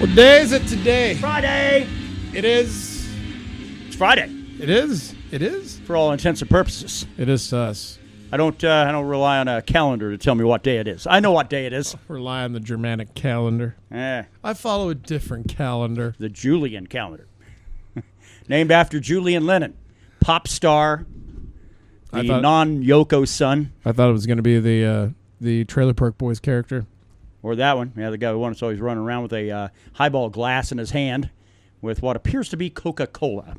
What day is it today? Friday. It is. It's Friday. It is. It is. For all intents and purposes. It is to us. I don't rely on a calendar to tell me what day it is. I know what day it is. Rely on the Germanic calendar. I follow a different calendar. The Julian calendar. Named after Julian Lennon, pop star, the non-Yoko son. I thought it was going to be the Trailer Park Boys character. Or that one. Yeah, the guy who wants always running around with a highball glass in his hand with what appears to be Coca-Cola.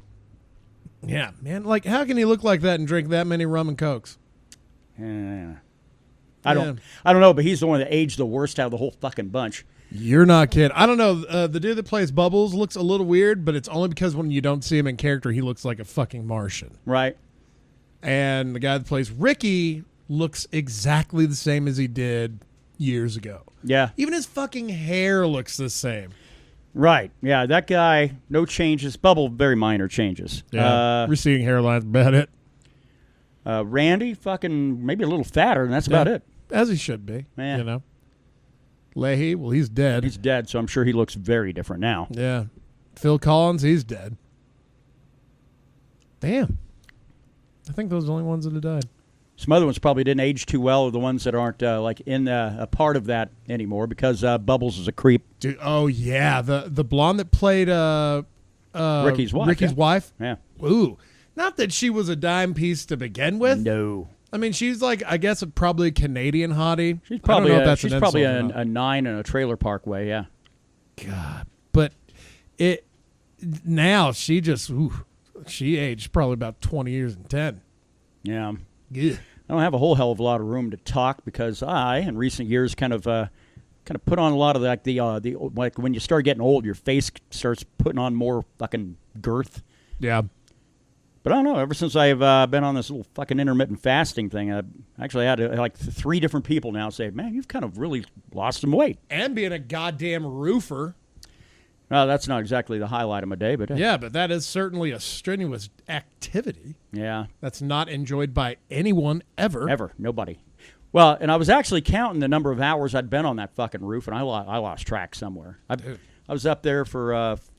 Yeah, man. Like, how can he look like that and drink that many rum and cokes? I don't know, but he's the one that aged the worst out of the whole fucking bunch. You're not kidding. I don't know. The dude that plays Bubbles looks a little weird, but it's only because when you don't see him in character, he looks like a fucking Martian. Right. And the guy that plays Ricky looks exactly the same as he did years ago. Yeah. Even his fucking hair looks the same. Right. Yeah, that guy, no changes. Bubble, very minor changes. Yeah. Receding hairline's about it. Randy, fucking maybe a little fatter, and that's about it. As he should be. Yeah. You know. Leahy, well, he's dead. He's dead, so I'm sure he looks very different now. Yeah. Phil Collins, he's dead. Damn. I think those are the only ones that have died. Some other ones probably didn't age too well, or the ones that aren't in a part of that anymore, because Bubbles is a creep. Dude, oh yeah, the blonde that played Ricky's wife. Yeah. Ooh, not that she was a dime piece to begin with. No. I mean, she's like, I guess, probably a Canadian hottie. She's probably a 9 in a trailer park way. Yeah. God, but now she just she aged probably about 20 years and 10. Yeah. Yeah. I don't have a whole hell of a lot of room to talk because I, in recent years, kind of put on a lot of like like when you start getting old, your face starts putting on more fucking girth. Yeah. But I don't know. Ever since I've been on this little fucking intermittent fasting thing, I've actually had like 3 different people now say, "Man, you've kind of really lost some weight." And being a goddamn roofer. Well, that's not exactly the highlight of my day, but yeah, but that is certainly a strenuous activity. Yeah, that's not enjoyed by anyone ever. Nobody. Well, and I was actually counting the number of hours I'd been on that fucking roof, and I lost track somewhere. I was up there for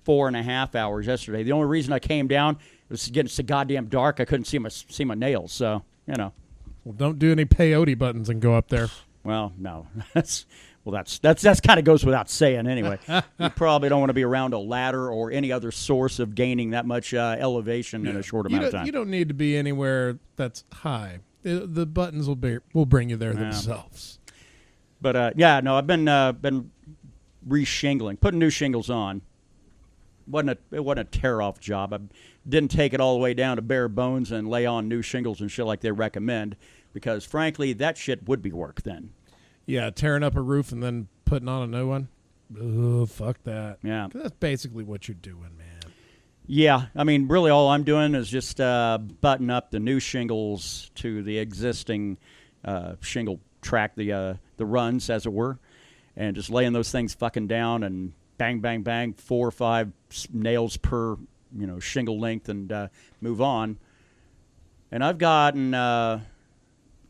4.5 hours yesterday. The only reason I came down was getting so goddamn dark. I couldn't see my nails. So Well, don't do any peyote buttons and go up there. Well, no. That's kind of goes without saying anyway. You probably don't want to be around a ladder or any other source of gaining that much elevation in a short amount of time. You don't need to be anywhere that's high. The buttons will bring you there themselves. But I've been re-shingling, putting new shingles on. It wasn't a tear-off job. I didn't take it all the way down to bare bones and lay on new shingles and shit like they recommend because, frankly, that shit would be work then. Yeah, tearing up a roof and then putting on a new one. Oh, fuck that. Yeah. That's basically what you're doing, man. Yeah. I mean, really all I'm doing is just button up the new shingles to the existing shingle track, the runs, as it were, and just laying those things fucking down and bang, bang, bang, 4 or 5 nails per, shingle length and move on. And I've gotten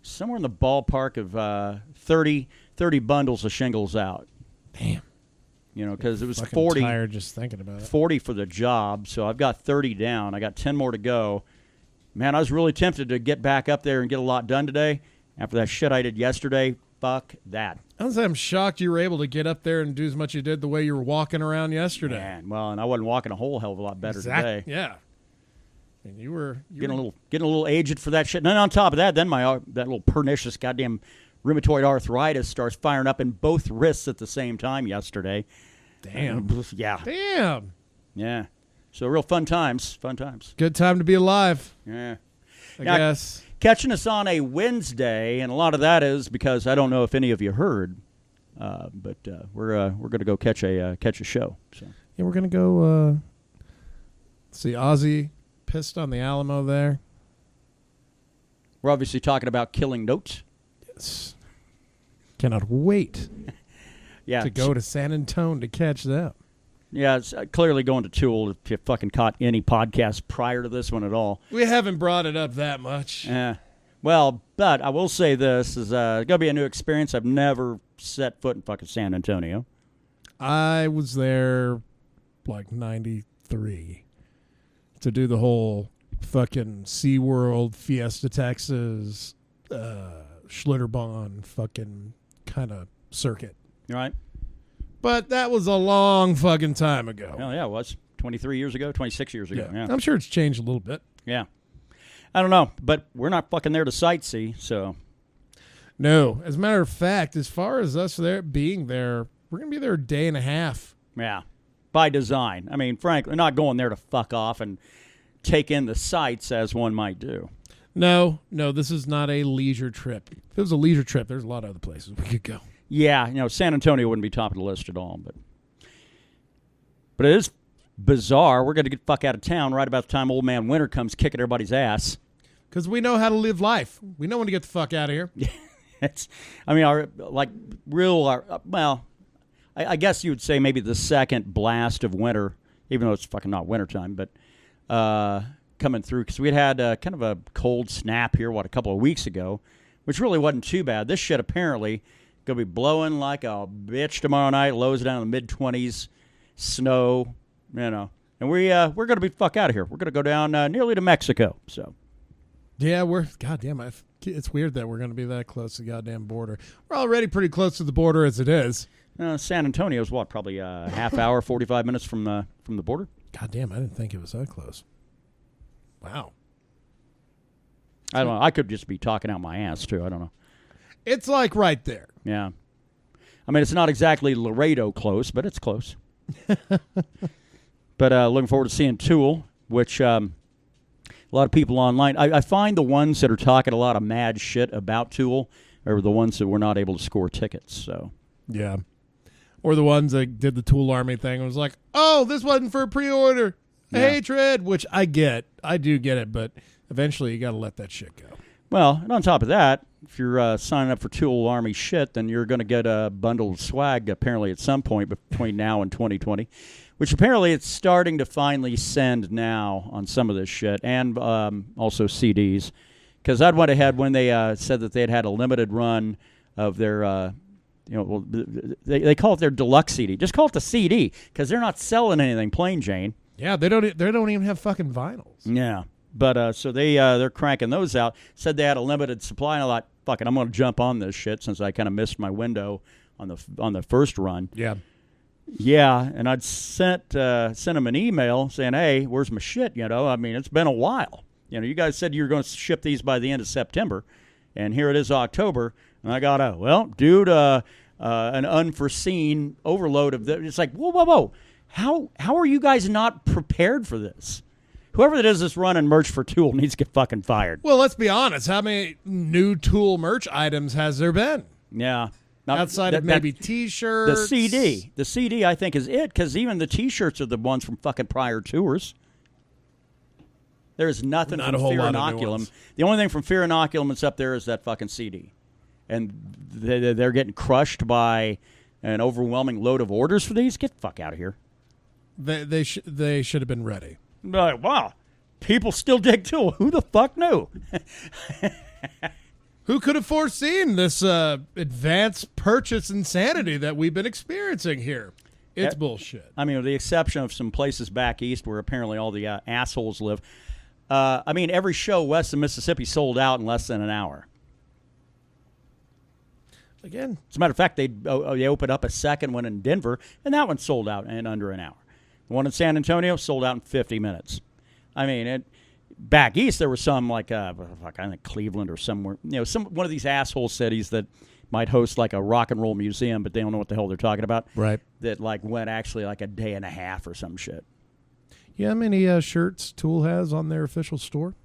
somewhere in the ballpark of 30 bundles of shingles out. Damn. Because it was 40. Tired just thinking about it. 40 for the job, so I've got 30 down. I got 10 more to go. Man, I was really tempted to get back up there and get a lot done today. After that shit I did yesterday, fuck that. I'm shocked you were able to get up there and do as much as you did the way you were walking around yesterday. Man, well, and I wasn't walking a whole hell of a lot better today. Yeah. And you were getting a little aged for that shit. And then on top of that, then that little pernicious goddamn rheumatoid arthritis starts firing up in both wrists at the same time yesterday. Damn. Yeah. Damn. Yeah. So real fun times. Fun times. Good time to be alive. Yeah. I guess. Catching us on a Wednesday, and a lot of that is because I don't know if any of you heard, but we're going to go catch a show. So. Yeah, we're going to go see Ozzy pissed on the Alamo there. We're obviously talking about Killing Notes. Yes. Cannot wait to go to San Antonio to catch them. Yeah, it's clearly going to Tool if you fucking caught any podcast prior to this one at all. We haven't brought it up that much. Yeah. Well, but I will say this is going to be a new experience. I've never set foot in fucking San Antonio. I was there like 93 to do the whole fucking SeaWorld, Fiesta, Texas, Schlitterbahn fucking kind of circuit. Right. But that was a long fucking time ago. Well, yeah, it was 23 years ago, 26 years ago. Yeah. I'm sure it's changed a little bit. Yeah. I don't know, but we're not fucking there to sightsee, so. No. As a matter of fact, as far as us being there, we're going to be there a day and a half. Yeah. By design. I mean, frankly, not going there to fuck off and take in the sights as one might do. No, this is not a leisure trip. If it was a leisure trip, there's a lot of other places we could go. Yeah, San Antonio wouldn't be top of the list at all, but it is bizarre. We're going to get the fuck out of town right about the time Old Man Winter comes kicking everybody's ass. Because we know how to live life. We know when to get the fuck out of here. I guess you would say maybe the second blast of winter, even though it's fucking not wintertime, but coming through. Because we had kind of a cold snap here, a couple of weeks ago, which really wasn't too bad. This shit apparently going to be blowing like a bitch tomorrow night, lows down in the mid-20s, snow, and we're going to be fuck out of here. We're going to go down nearly to Mexico, so. Yeah, goddamn, it's weird that we're going to be that close to the goddamn border. We're already pretty close to the border as it is. San Antonio's probably a half hour, 45 minutes from the border? Goddamn, I didn't think it was that close. Wow. I don't know. I could just be talking out my ass, too. I don't know. It's like right there. Yeah. I mean, it's not exactly Laredo close, but it's close. But looking forward to seeing Tool, which a lot of people online. I find the ones that are talking a lot of mad shit about Tool are the ones that were not able to score tickets. So yeah. Or the ones that did the Tool Army thing and was like, oh, this wasn't for a pre-order. Yeah. Hatred, which I get. I do get it, but eventually you got to let that shit go. Well, and on top of that, if you're signing up for Tool Army shit, then you're going to get a bundle of swag apparently at some point between now and 2020, which apparently it's starting to finally send now on some of this shit, and also CDs. Because I'd went ahead when they said that they had a limited run of their, they call it their deluxe CD. Just call it the CD, because they're not selling anything plain Jane. Yeah, they don't even have fucking vinyls. Yeah. But so they're cranking those out. Said they had a limited supply, and I thought, fuck it, I'm going to jump on this shit since I kind of missed my window on the first run. Yeah. Yeah, and I'd sent them an email saying, hey, where's my shit? I mean, it's been a while. You guys said you were going to ship these by the end of September, and here it is October, and I got an unforeseen overload of it's like, whoa. How are you guys not prepared for this? Whoever it is that's running merch for Tool needs to get fucking fired. Well, let's be honest. How many new Tool merch items has there been? Yeah. Outside of maybe T-shirts. The CD, I think, is it, because even the T-shirts are the ones from fucking prior tours. There's nothing from Fear Inoculum. The only thing from Fear Inoculum that's up there is that fucking CD. And they're getting crushed by an overwhelming load of orders for these. Get the fuck out of here. They should have been ready. Wow, people still dig Tool. Who the fuck knew? Who could have foreseen this advanced purchase insanity that we've been experiencing here? It's bullshit. I mean, with the exception of some places back east where apparently all the assholes live. I mean, every show west of Mississippi sold out in less than an hour. Again, as a matter of fact, they opened up a second one in Denver, and that one sold out in under an hour. The one in San Antonio sold out in 50 minutes. I mean, back east there was some like I think Cleveland or somewhere. One of these asshole cities that might host like a rock and roll museum, but they don't know what the hell they're talking about. Right. That like went actually like a day and a half or some shit. Yeah, how many shirts Tool has on their official store?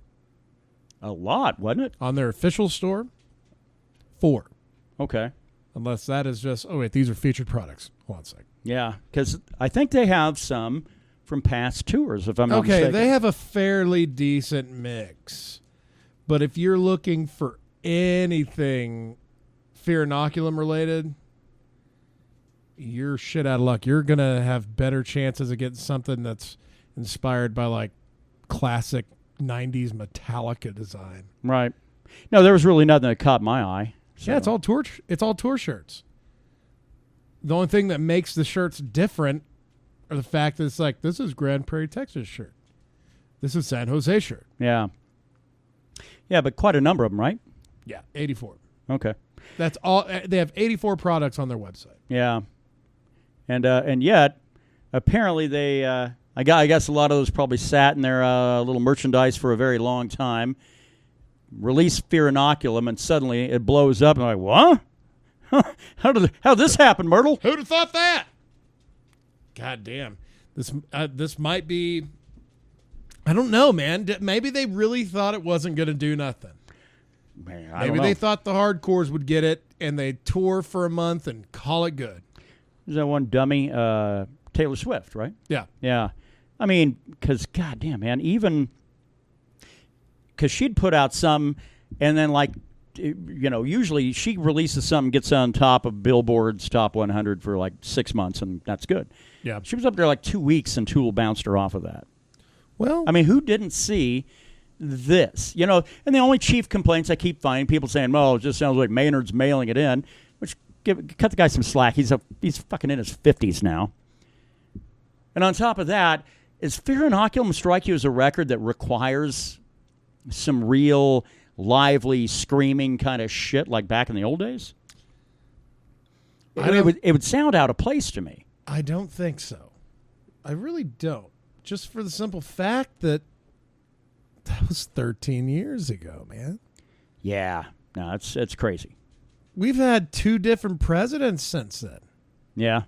A lot, wasn't it? On their official store, 4. Okay. Unless that is just, oh wait, these are featured products. Hold on a second. Yeah, because I think they have some from past tours, if I'm not mistaken. Okay, they have a fairly decent mix. But if you're looking for anything Fear Inoculum related, you're shit out of luck. You're going to have better chances of getting something that's inspired by like classic 90s Metallica design. Right. No, there was really nothing that caught my eye. So. Yeah, it's all tour shirts. The only thing that makes the shirts different are the fact that it's like, this is Grand Prairie, Texas shirt. This is San Jose shirt. Yeah. Yeah, but quite a number of them, right? Yeah, 84. Okay. That's all. They have 84 products on their website. Yeah. And yet, apparently they, I guess a lot of those probably sat in their little merchandise for a very long time, release Fear Inoculum, and suddenly it blows up, and I'm like, what? How'd this happen, Myrtle? Who'd have thought that? God damn. This might be, I don't know, man. Maybe they really thought it wasn't going to do nothing. Man, Maybe they thought the hardcores would get it, and they'd tour for a month and call it good. Is that one dummy, Taylor Swift, right? Yeah. Yeah. I mean, because, goddamn, man, even because she'd put out some, and then, like, you know, usually she releases something, gets on top of Billboard's top 100 for like 6 months, and that's good. Yeah. She was up there like 2 weeks, and Tool bounced her off of that. Well, I mean, who didn't see this? You know, and the only chief complaints I keep finding, people saying, well, it just sounds like Maynard's mailing it in, which cut the guy some slack. He's fucking in his 50s now. And on top of that, is Fear Inoculum strike you as a record that requires some real lively, screaming kind of shit like back in the old days? It would sound out of place to me. I don't think so. I really don't. Just for the simple fact that was 13 years ago, man. Yeah. No, it's crazy. We've had 2 different presidents since then. Yeah.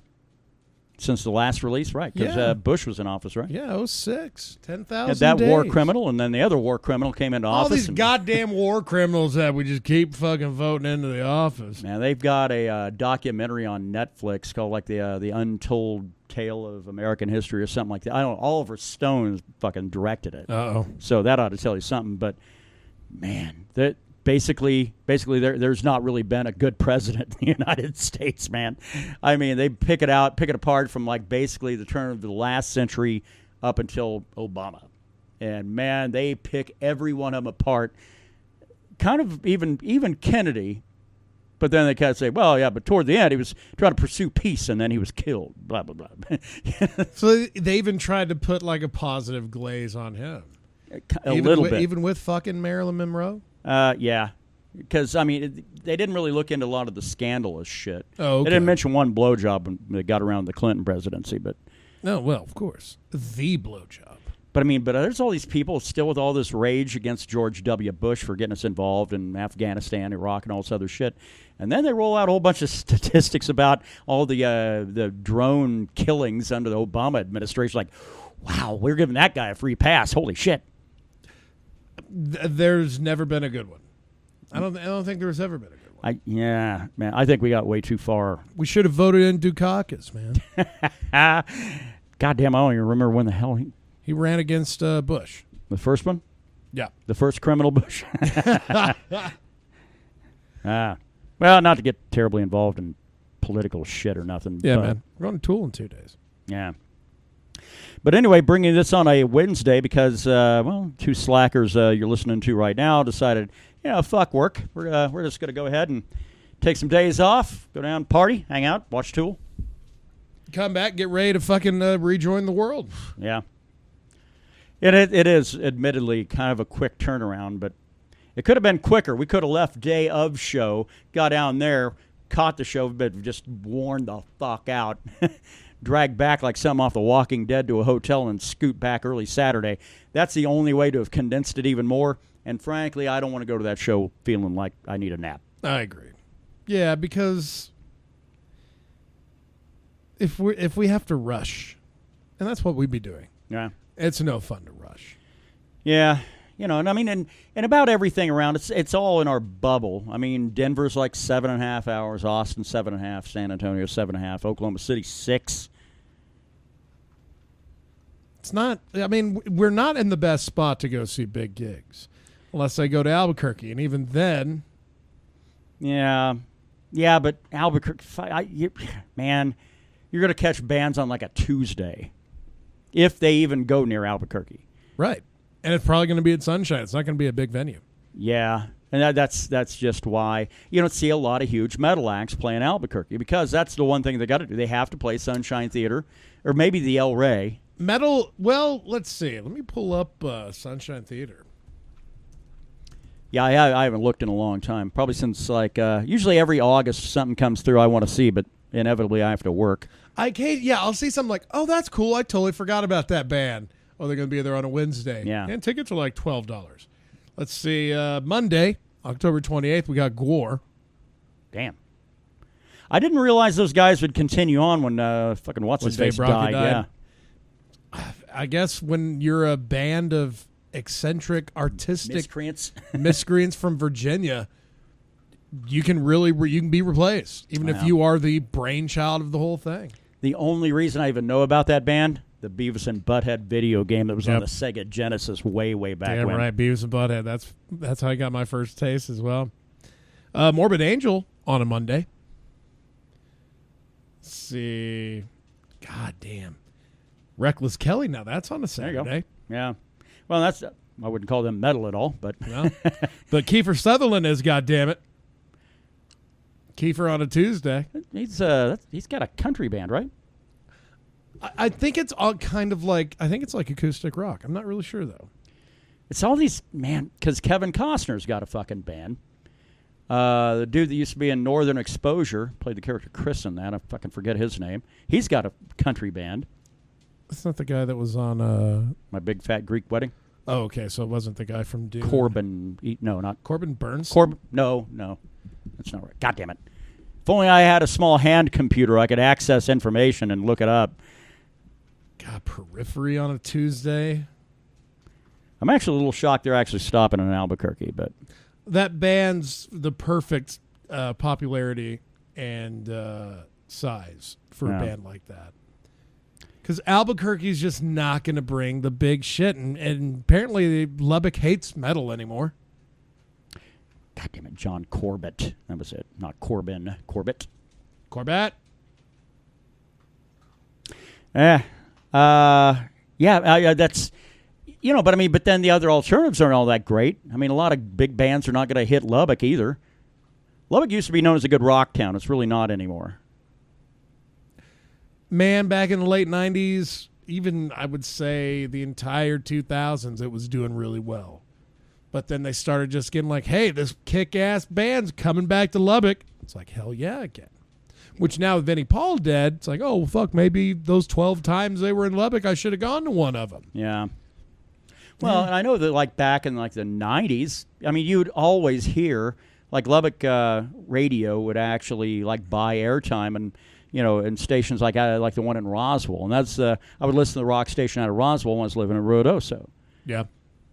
Since the last release, right? Because Bush was in office, right? Yeah, 06. 10,000 Had that days. war criminal, and then the other war criminal came into All office. these goddamn war criminals that we just keep fucking voting into the office. Man, they've got a documentary on Netflix called like the Untold Tale of American History or something like that. I don't know. Oliver Stone fucking directed it. Uh-oh. So that ought to tell you something. But, man, that basically there's not really been a good president in the United States, man. I mean, they pick it apart from like basically the turn of the last century up until Obama. And, man, they pick every one of them apart. Kind of even Kennedy. But then they kind of say, well, yeah, but toward the end, he was trying to pursue peace, and then he was killed, blah, blah, blah. So they even tried to put like a positive glaze on him. A little bit. Even with fucking Marilyn Monroe? Yeah. Because, I mean, they didn't really look into a lot of the scandalous shit. Oh, okay. They didn't mention one blowjob when they got around the Clinton presidency, but... No, well, of course. The blowjob. But, I mean, there's all these people still with all this rage against George W. Bush for getting us involved in Afghanistan, Iraq, and all this other shit. And then they roll out a whole bunch of statistics about all the drone killings under the Obama administration. Like, wow, we're giving that guy a free pass. Holy shit. There's never been a good one. I don't think there's ever been a good one. Yeah, man, I think we got way too far. We should have voted in Dukakis, man. Goddamn, I don't even remember when the hell he ran against Bush. The first one? Yeah. The first criminal Bush? Well, not to get terribly involved in political shit or nothing. Yeah, man. We're going to Tool in 2 days. Yeah. But anyway, bringing this on a Wednesday because, 2 slackers you're listening to right now decided, fuck work. We're just going to go ahead and take some days off, go down, party, hang out, watch Tool. Come back, get ready to fucking rejoin the world. Yeah. It is admittedly kind of a quick turnaround, but it could have been quicker. We could have left day of show, got down there, caught the show, but just worn the fuck out. Drag back like some off The Walking Dead to a hotel and scoot back early Saturday. That's the only way to have condensed it even more. And frankly, I don't want to go to that show feeling like I need a nap. I agree. Yeah, because if we have to rush, and that's what we'd be doing. Yeah. It's no fun to rush. Yeah. And I mean, and about everything around, it's all in our bubble. I mean, Denver's like 7.5 hours, Austin 7.5, San Antonio 7.5, Oklahoma City 6. It's not. I mean, we're not in the best spot to go see big gigs, unless I go to Albuquerque, and even then. Yeah, but Albuquerque, man, you're gonna catch bands on like a Tuesday, if they even go near Albuquerque. Right. And it's probably going to be at Sunshine. It's not going to be a big venue. Yeah. And that's just why you don't see a lot of huge metal acts playing Albuquerque, because that's the one thing they got to do. They have to play Sunshine Theater or maybe the El Rey. Metal, well, let's see. Let me pull up Sunshine Theater. Yeah, I haven't looked in a long time. Probably since, usually every August something comes through I want to see, but inevitably I have to work. I'll see something like, oh, that's cool. I totally forgot about that band. Oh, they're going to be there on a Wednesday. Yeah. And tickets are like $12. Let's see. Monday, October 28th, we got Gore. Damn. I didn't realize those guys would continue on when fucking what's-his-face died. Yeah. I guess when you're a band of eccentric, artistic miscreants from Virginia, you can be replaced, even if you are the brainchild of the whole thing. The only reason I even know about that band, the Beavis and Butthead video game that was on the Sega Genesis way back when. Damn right, Beavis and Butthead. That's how I got my first taste as well. Morbid Angel on a Monday. Let's see. God damn. Reckless Kelly, now that's on a Saturday. There you go. Yeah. Well, I wouldn't call them metal at all, but no. But Kiefer Sutherland is, goddammit. Kiefer on a Tuesday. He's got a country band, right? I think it's all kind of like acoustic rock. I'm not really sure though. It's all these, man, because Kevin Costner's got a fucking band. The dude that used to be in Northern Exposure, played the character Chris in that. I fucking forget his name. He's got a country band. That's not the guy that was on My Big Fat Greek Wedding. Oh, okay. So it wasn't the guy from Dune. Corbin Burns. No, that's not right. God damn it! If only I had a small hand computer, I could access information and look it up. God, Periphery on a Tuesday. I'm actually a little shocked they're actually stopping in Albuquerque, but that band's the perfect popularity and size for a band like that. Because Albuquerque's just not going to bring the big shit, and apparently Lubbock hates metal anymore. God damn it, John Corbett. That was it. Not Corbin. Corbett. Corbett. Yeah, that's, but then the other alternatives aren't all that great. I mean, a lot of big bands are not going to hit Lubbock either. Lubbock used to be known as a good rock town. It's really not anymore. Man, back in the late 90s, even I would say the entire 2000s, it was doing really well. But then they started just getting like, hey, this kick-ass band's coming back to Lubbock. It's like, hell yeah, again. Which now with Vinnie Paul dead, it's like, oh, well, fuck, maybe those 12 times they were in Lubbock, I should have gone to one of them. Yeah. Well, and I know that like back in like the 90s, I mean, you'd always hear, like Lubbock radio would actually like buy airtime and, in stations like the one in Roswell. And that's, I would listen to the rock station out of Roswell when I was living in Ruidoso. Yeah.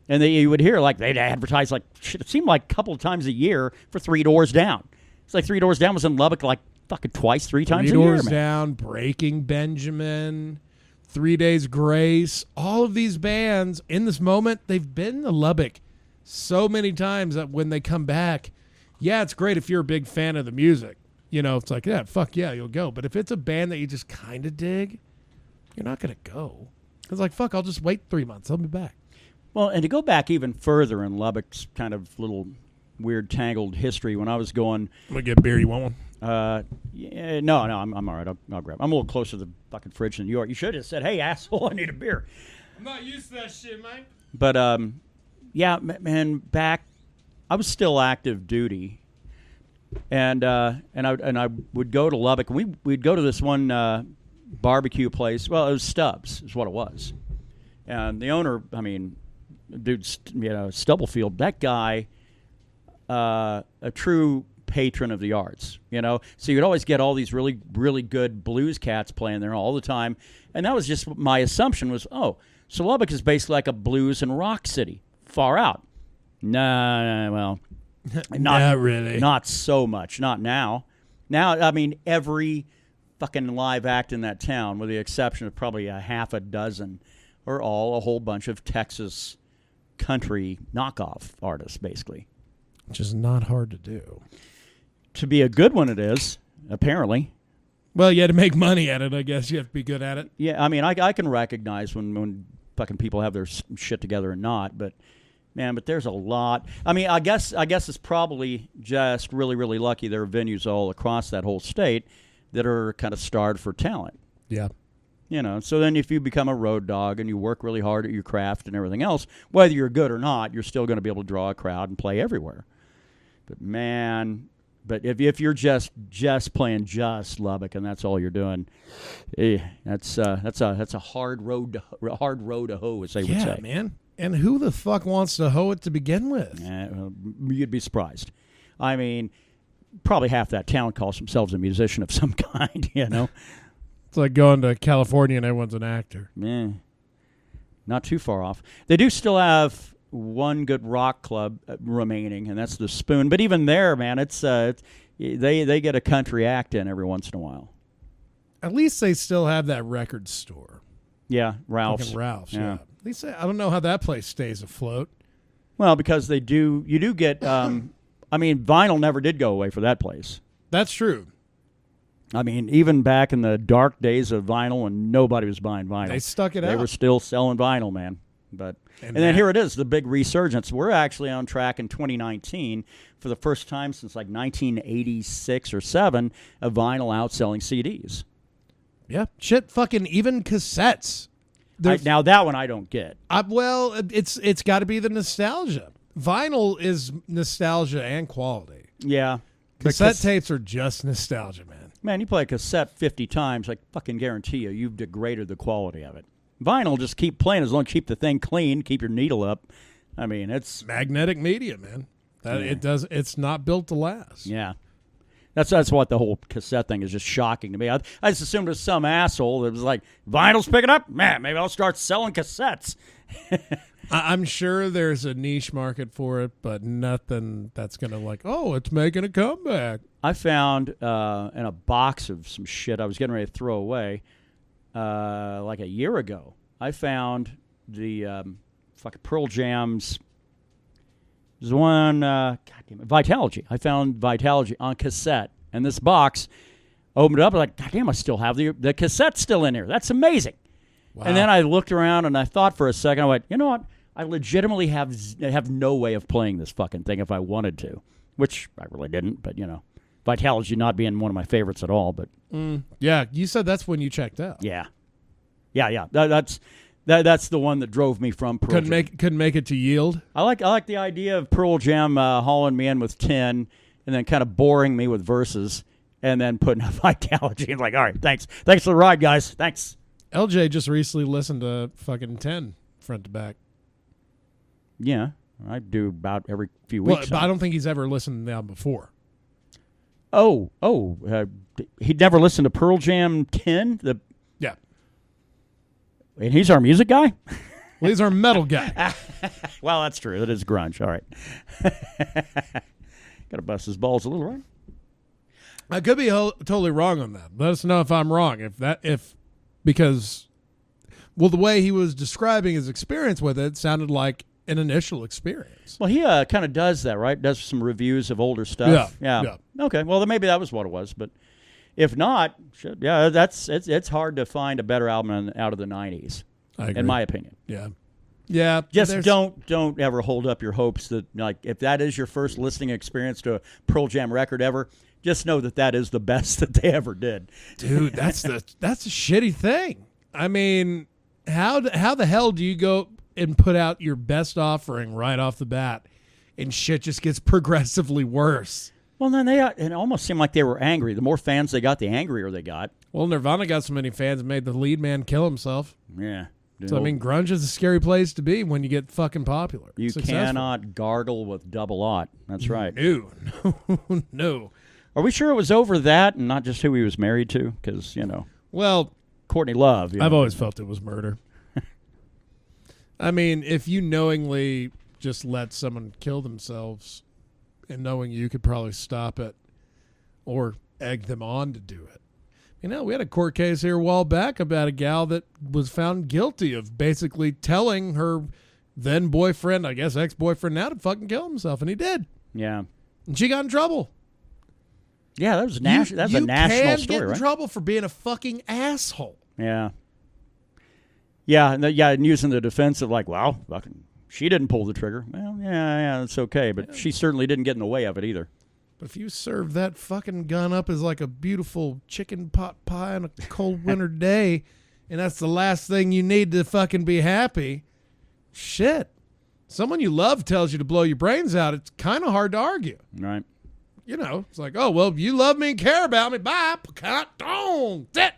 And you would hear, like, they'd advertise, like, shit, it seemed like a couple of times a year for 3 Doors Down. It's like 3 Doors Down was in Lubbock, like, fucking twice, 3 times a year, man. 3 Doors Down, Breaking Benjamin, 3 Days Grace, all of these bands, in this moment, they've been to Lubbock so many times that when they come back, yeah, it's great if you're a big fan of the music. It's like, yeah, fuck yeah, you'll go. But if it's a band that you just kind of dig, you're not going to go. It's like, fuck, I'll just wait 3 months. I'll be back. Well, and to go back even further in Lubbock's kind of little weird tangled history, when I was going... I'm going to get a beer. You want one? Yeah, no, I'm all right. I'll grab it. I'm a little closer to the fucking fridge than you are. You should have said, hey, asshole, I need a beer. I'm not used to that shit, Mike. But, yeah, man, back... I was still active duty. And I would go to Lubbock, and we'd go to this one barbecue place. Well, it was Stubbs, is what it was. And the owner, I mean, dude, Stubblefield, that guy, a true patron of the arts, So you'd always get all these really, really good blues cats playing there all the time. And that was just my assumption was, so Lubbock is basically like a blues and rock city, far out. Nah, well... Not really. Not so much. Not now. Now, I mean, every fucking live act in that town, with the exception of probably a half a dozen, are all a whole bunch of Texas country knockoff artists, basically. Which is not hard to do. To be a good one, it is, apparently. Well, you had to make money at it, I guess. You have to be good at it. Yeah, I mean, I can recognize when fucking people have their shit together and not, but... Man, but there's a lot. I mean, I guess it's probably just really, really lucky there are venues all across that whole state that are kind of starved for talent. Yeah. You know, so then if you become a road dog and you work really hard at your craft and everything else, whether you're good or not, you're still going to be able to draw a crowd and play everywhere. But man, if you're just playing just Lubbock and that's all you're doing, that's a hard road to hoe, as they would say. Yeah, man. And who the fuck wants to hoe it to begin with? You'd be surprised. I mean, probably half that town calls themselves a musician of some kind, you know? It's like going to California and everyone's an actor. Not too far off. They do still have one good rock club remaining, and that's the Spoon. But even there, man, they get a country act in every once in a while. At least they still have that record store. Yeah, Ralph's. Fucking Ralph's, yeah. At least I don't know how that place stays afloat. Well, because you do get, I mean, vinyl never did go away for that place. That's true. I mean, even back in the dark days of vinyl when nobody was buying vinyl. They stuck it out. They were still selling vinyl, man. And then here it is, the big resurgence. We're actually on track in 2019 for the first time since like 1986 or 7 of vinyl outselling CDs. Yeah. Shit, fucking even cassettes. Now that one I don't get. Well, it's got to be the nostalgia. Vinyl is nostalgia and quality. Yeah. Cassette tapes are just nostalgia, man. Man, you play a cassette 50 times, I fucking guarantee you've degraded the quality of it. Vinyl, just keep playing as long as you keep the thing clean, keep your needle up. I mean, it's magnetic media, man. It's not built to last. Yeah. That's what the whole cassette thing is just shocking to me. I just assumed it was some asshole that was like, vinyl's picking up? Man, maybe I'll start selling cassettes. I'm sure there's a niche market for it, but nothing that's going to it's making a comeback. I found in a box of some shit I was getting ready to throw away like a year ago. I found the fucking Pearl Jam's. There's one, goddamn it, Vitalogy. I found Vitalogy on cassette. And this box opened it up, like, goddamn, I still have the cassette still in here. That's amazing. Wow. And then I looked around and I thought for a second, I went, you know what? I legitimately have no way of playing this fucking thing if I wanted to, which I really didn't, but, you know. Vitalogy not being one of my favorites at all, but. Yeah, you said that's when you checked out. Yeah. That's the one that drove me from Pearl Jam. Couldn't make it to Yield. I like the idea of Pearl Jam hauling me in with 10 and then kind of boring me with verses and then putting a Vitalogy and like, all right, thanks for the ride, guys, thanks. LJ just recently listened to fucking 10 front to back. Yeah, I do about every few weeks. But I don't think he's ever listened to the album before. He'd never listened to Pearl Jam 10. Yeah. And he's our music guy? Well, he's our metal guy. Well, that's true. That is grunge. All right. Got to bust his balls a little, right? I could be totally wrong on that. Let us know if I'm wrong. Because the way he was describing his experience with it sounded like an initial experience. Well, he kind of does that, right? Does some reviews of older stuff. Yeah. Okay. Well, then maybe that was what it was, but if not, it's hard to find a better album out of the 90s, in my opinion. Yeah. Yeah. Just don't ever hold up your hopes that, like, if that is your first listening experience to a Pearl Jam record ever, just know that is the best that they ever did. Dude, that's a shitty thing. I mean, how the hell do you go and put out your best offering right off the bat and shit just gets progressively worse? Well, then it almost seemed like they were angry. The more fans they got, the angrier they got. Well, Nirvana got so many fans it made the lead man kill himself. Yeah. So, I mean, grunge is a scary place to be when you get fucking popular. You cannot gargle with double aught. That's right. No. Are we sure it was over that and not just who he was married to? Because, well, Courtney Love. I've always felt it was murder. I mean, if you knowingly just let someone kill themselves and knowing you could probably stop it or egg them on to do it. We had a court case here a while back about a gal that was found guilty of basically telling her then boyfriend, I guess ex-boyfriend now, to fucking kill himself, and he did. Yeah. And she got in trouble. Yeah, that was a national story, right? You can get in trouble for being a fucking asshole. Yeah. Yeah, and using the defense of like, well, fucking, She didn't pull the trigger. Well, yeah, it's okay, but she certainly didn't get in the way of it either. But if you serve that fucking gun up as like a beautiful chicken pot pie on a cold winter day, and that's the last thing you need to fucking be happy, shit. Someone you love tells you to blow your brains out. It's kind of hard to argue. Right. You know, it's like, oh, well, you love me and care about me. Bye. Sit.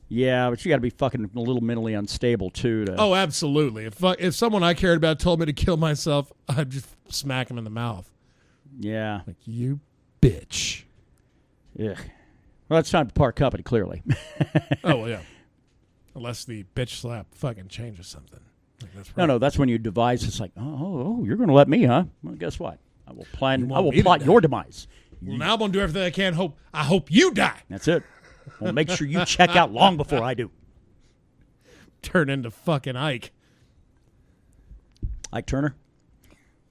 Yeah, but you got to be fucking a little mentally unstable, too. Oh, absolutely. If someone I cared about told me to kill myself, I'd just smack him in the mouth. Yeah. Like, you bitch. Ugh. Well, it's time to part company, clearly. Oh, well, yeah. Unless the bitch slap fucking changes something. Like, that's right. No, that's when you devise. It's like, oh, you're going to let me, huh? Well, guess what? I will plot your demise. Well, now I'm going to do everything I can. I hope you die. That's it. I'll make sure you check out long before I do. Turn into fucking Ike. Ike Turner?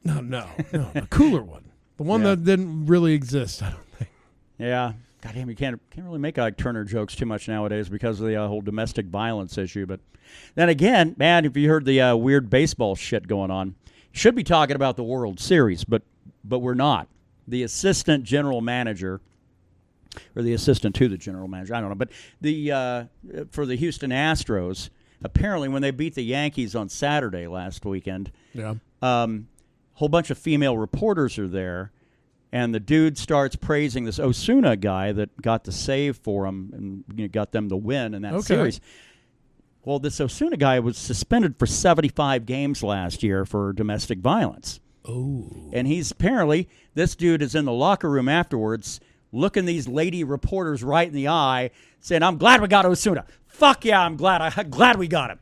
No, a cooler one. The one that didn't really exist, I don't think. Yeah. Goddamn, you can't really make Ike Turner jokes too much nowadays because of the whole domestic violence issue. But then again, man, if you heard the weird baseball shit going on, you should be talking about the World Series, but we're not. The assistant general manager, or the assistant to the general manager, I don't know, but for the Houston Astros, apparently when they beat the Yankees on Saturday last weekend, whole bunch of female reporters are there, and the dude starts praising this Osuna guy that got the save for him and got them the win in that series. Well, this Osuna guy was suspended for 75 games last year for domestic violence. Oh. And this dude is in the locker room afterwards looking these lady reporters right in the eye, saying, I'm glad we got Osuna. Fuck yeah, I'm glad we got him.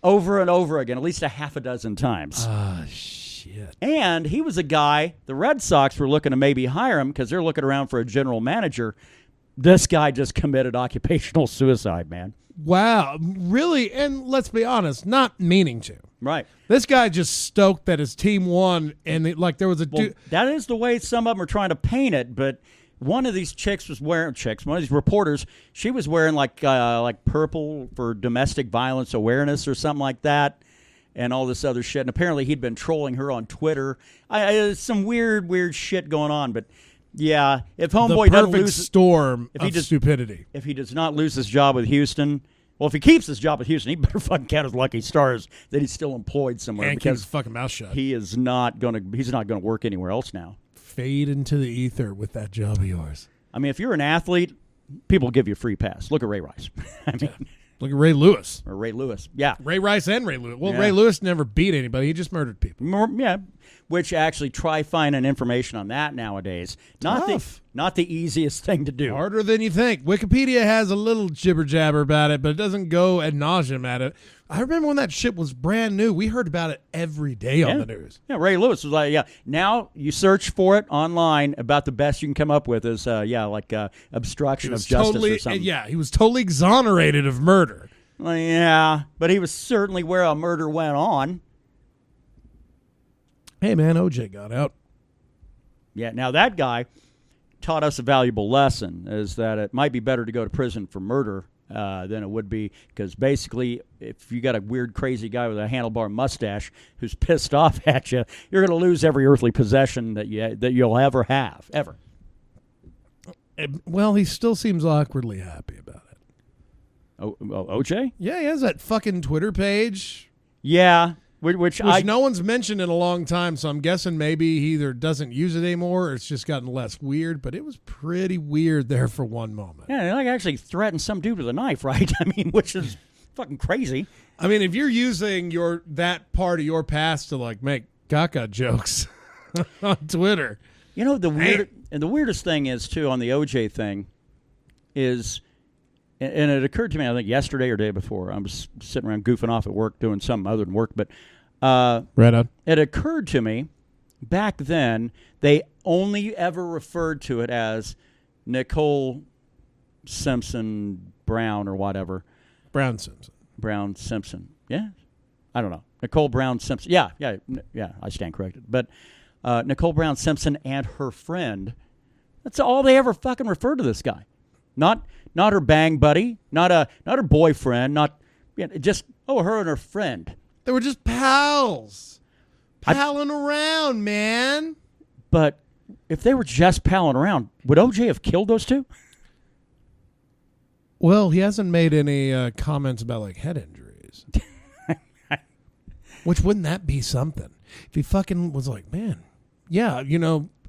Over and over again, at least a half a dozen times. Ah, shit. And he was a guy, the Red Sox were looking to maybe hire him because they're looking around for a general manager. This guy just committed occupational suicide, man. Wow. Really? And let's be honest, not meaning to. Right. This guy just stoked that his team won, and there was a dude. That is the way some of them are trying to paint it, but one of these one of these reporters, she was wearing like purple for domestic violence awareness or something like that, and all this other shit. And apparently he'd been trolling her on Twitter. Some weird shit going on. But yeah, if homeboy doesn't lose storm of stupidity, if he does not lose his job with Houston, well, if he keeps his job with Houston, he better fucking count his lucky stars that he's still employed somewhere. And keep his fucking mouth shut. He's not gonna work anywhere else now. Fade into the ether with that job of yours. I mean, if you're an athlete, people give you a free pass. Look at Ray Rice. Look at Ray Lewis. Or Ray Lewis. Yeah. Ray Rice and Ray Lewis. Well, yeah. Ray Lewis never beat anybody. He just murdered people. Yeah. Which actually try finding information on that nowadays. Not the easiest thing to do. Harder than you think. Wikipedia has a little jibber jabber about it, but it doesn't go ad nauseum at it. I remember when that shit was brand new. We heard about it every day on the news. Yeah, Ray Lewis was like, now you search for it online, about the best you can come up with is, obstruction of justice or something. Yeah, he was totally exonerated of murder. Well, yeah, but he was certainly where a murder went on. Hey, man, OJ got out. Yeah, now that guy taught us a valuable lesson, is that it might be better to go to prison for murder than it would be, because basically if you got a weird, crazy guy with a handlebar mustache who's pissed off at you, you're going to lose every earthly possession that you'll ever have, ever. Well, he still seems awkwardly happy about it. OJ? Yeah, he has that fucking Twitter page. Yeah. Which no one's mentioned in a long time, so I'm guessing maybe he either doesn't use it anymore or it's just gotten less weird, but it was pretty weird there for one moment. Yeah, like actually threatened some dude with a knife, right? I mean, which is fucking crazy. I mean, if you're using that part of your past to like make caca jokes on Twitter. You know, the weirdest thing is, too, on the OJ thing is, and it occurred to me, I think, yesterday or day before. I was sitting around goofing off at work, doing something other than work. But right on. It occurred to me, back then, they only ever referred to it as Nicole Simpson Brown or whatever. Brown Simpson. Yeah? I don't know. Nicole Brown Simpson. Yeah, I stand corrected. But Nicole Brown Simpson and her friend, that's all they ever fucking referred to this guy. Not her bang buddy, not her boyfriend, just her and her friend. They were just pals. Palling around, man. But if they were just palling around, would OJ have killed those two? Well, he hasn't made any comments about like head injuries. Which wouldn't that be something? If he fucking was like, man, yeah,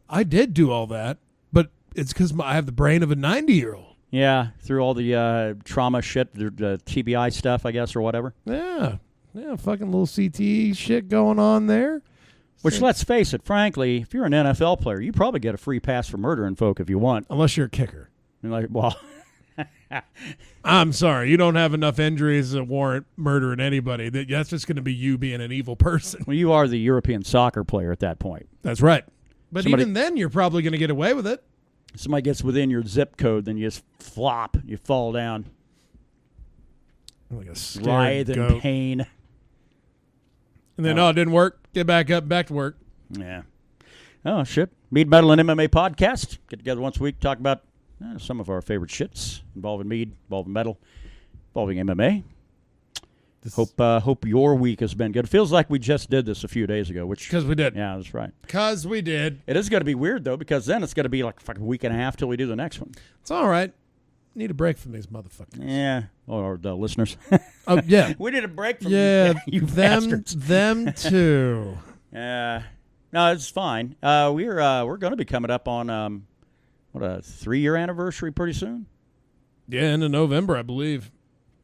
I did do all that, but it's because I have the brain of a 90-year-old. Yeah, through all the trauma shit, the TBI stuff, I guess, or whatever. Yeah, fucking little CTE shit going on there. Which, let's face it, frankly, if you're an NFL player, you probably get a free pass for murdering folk if you want. Unless you're a kicker. And like, well, I'm sorry, you don't have enough injuries that warrant murdering anybody. That's just going to be you being an evil person. Well, you are the European soccer player at that point. That's right. But even then, you're probably going to get away with it. Somebody gets within your zip code, then you just flop. You fall down. Like a scared writhe in goat. pain. And then, it didn't work. Get back up, back to work. Yeah. Oh, shit. Mead, Metal, and MMA podcast. Get together once a week, talk about some of our favorite shits involving mead, involving metal, involving MMA. Hope your week has been good. It feels like we just did this a few days ago. Because we did. Yeah, that's right. Because we did. It is going to be weird, though, because then it's going to be like a fucking week and a half till we do the next one. It's all right. Need a break from these motherfuckers. Yeah. Or the listeners. Oh, yeah. We need a break from you them them too. Yeah. No, it's fine. We're going to be coming up on, a 3-year anniversary pretty soon? Yeah, end of November, I believe.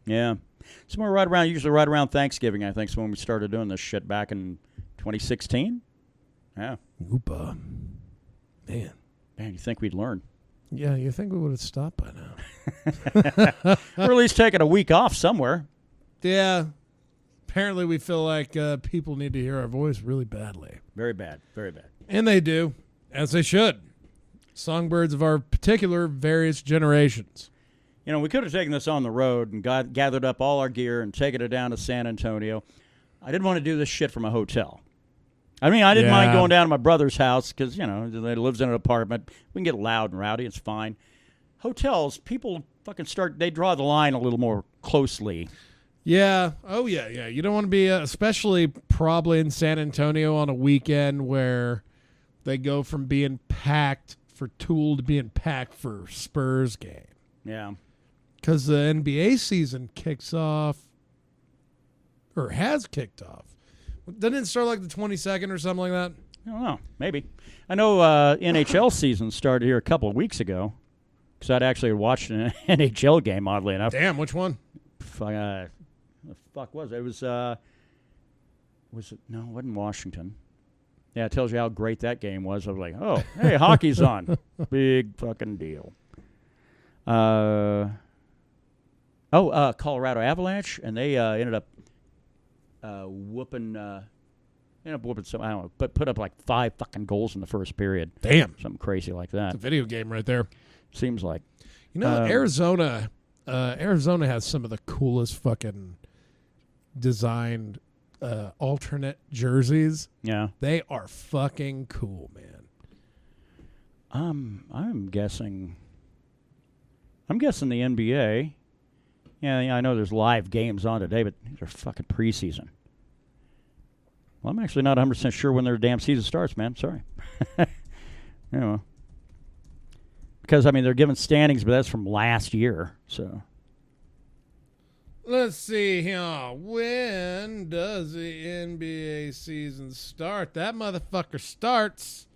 Yeah. Somewhere usually right around Thanksgiving, I think, is when we started doing this shit back in 2016. Yeah. Oopa. Man, you think we'd learn? Yeah, you think we would have stopped by now. Or at least taken a week off somewhere. Yeah. Apparently we feel like people need to hear our voice really badly. Very bad. Very bad. And they do, as they should. Songbirds of our particular various generations. We could have taken this on the road and gathered up all our gear and taken it down to San Antonio. I didn't want to do this shit from a hotel. I mean, I didn't mind going down to my brother's house because, he lives in an apartment. We can get loud and rowdy. It's fine. Hotels, people fucking they draw the line a little more closely. Yeah. Oh, yeah. You don't want to be, especially probably in San Antonio on a weekend where they go from being packed for Tool to being packed for Spurs game. Yeah. Because the NBA season kicks off, or has kicked off. Doesn't it start like the 22nd or something like that? I don't know. Maybe. I know NHL season started here a couple of weeks ago because I'd actually watched an NHL game, oddly enough. Damn, which one? The fuck was it? It was it? No, it wasn't Washington. Yeah, it tells you how great that game was. I was like, oh, hey, hockey's on. Big fucking deal. Colorado Avalanche, and they ended up whooping some, I don't know, but put up like 5 fucking goals in the first period. Damn. Something crazy like that. It's a video game right there. Seems like. Arizona has some of the coolest fucking designed alternate jerseys. Yeah. They are fucking cool, man. I'm guessing the NBA. Yeah, I know there's live games on today, but these are fucking preseason. Well, I'm actually not 100% sure when their damn season starts, man. Sorry. Because, they're given standings, but that's from last year, so. Let's see here. When does the NBA season start? That motherfucker starts.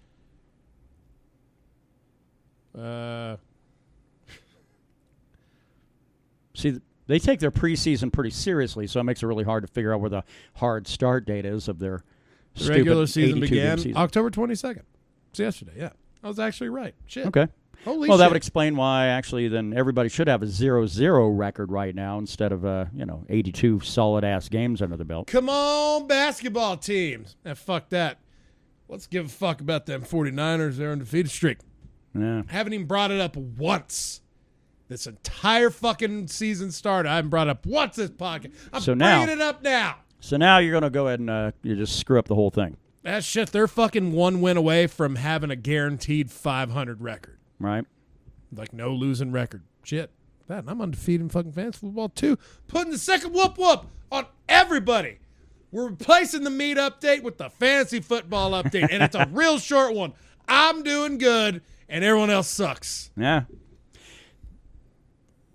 See, they take their preseason pretty seriously, so it makes it really hard to figure out where the hard start date is of their regular season began season. October 22nd. It's yesterday, yeah. I was actually right. Shit. Okay. Holy well, shit. That would explain why, actually, then everybody should have a 0-0 record right now instead of, 82 solid-ass games under the belt. Come on, basketball teams. Fuck that. Let's give a fuck about them 49ers. They're undefeated streak. Yeah. Haven't even brought it up once. This entire fucking season started. I haven't brought it up once this podcast. I'm bringing it up now. So now you're going to go ahead and you just screw up the whole thing. That shit, they're fucking 1 win away from having a guaranteed 500 record. Right. Like no losing record. Shit. That, and I'm undefeated in fucking fantasy football too. Putting the second whoop-whoop on everybody. We're replacing the Mead update with the fantasy football update, and it's a real short one. I'm doing good, and everyone else sucks. Yeah.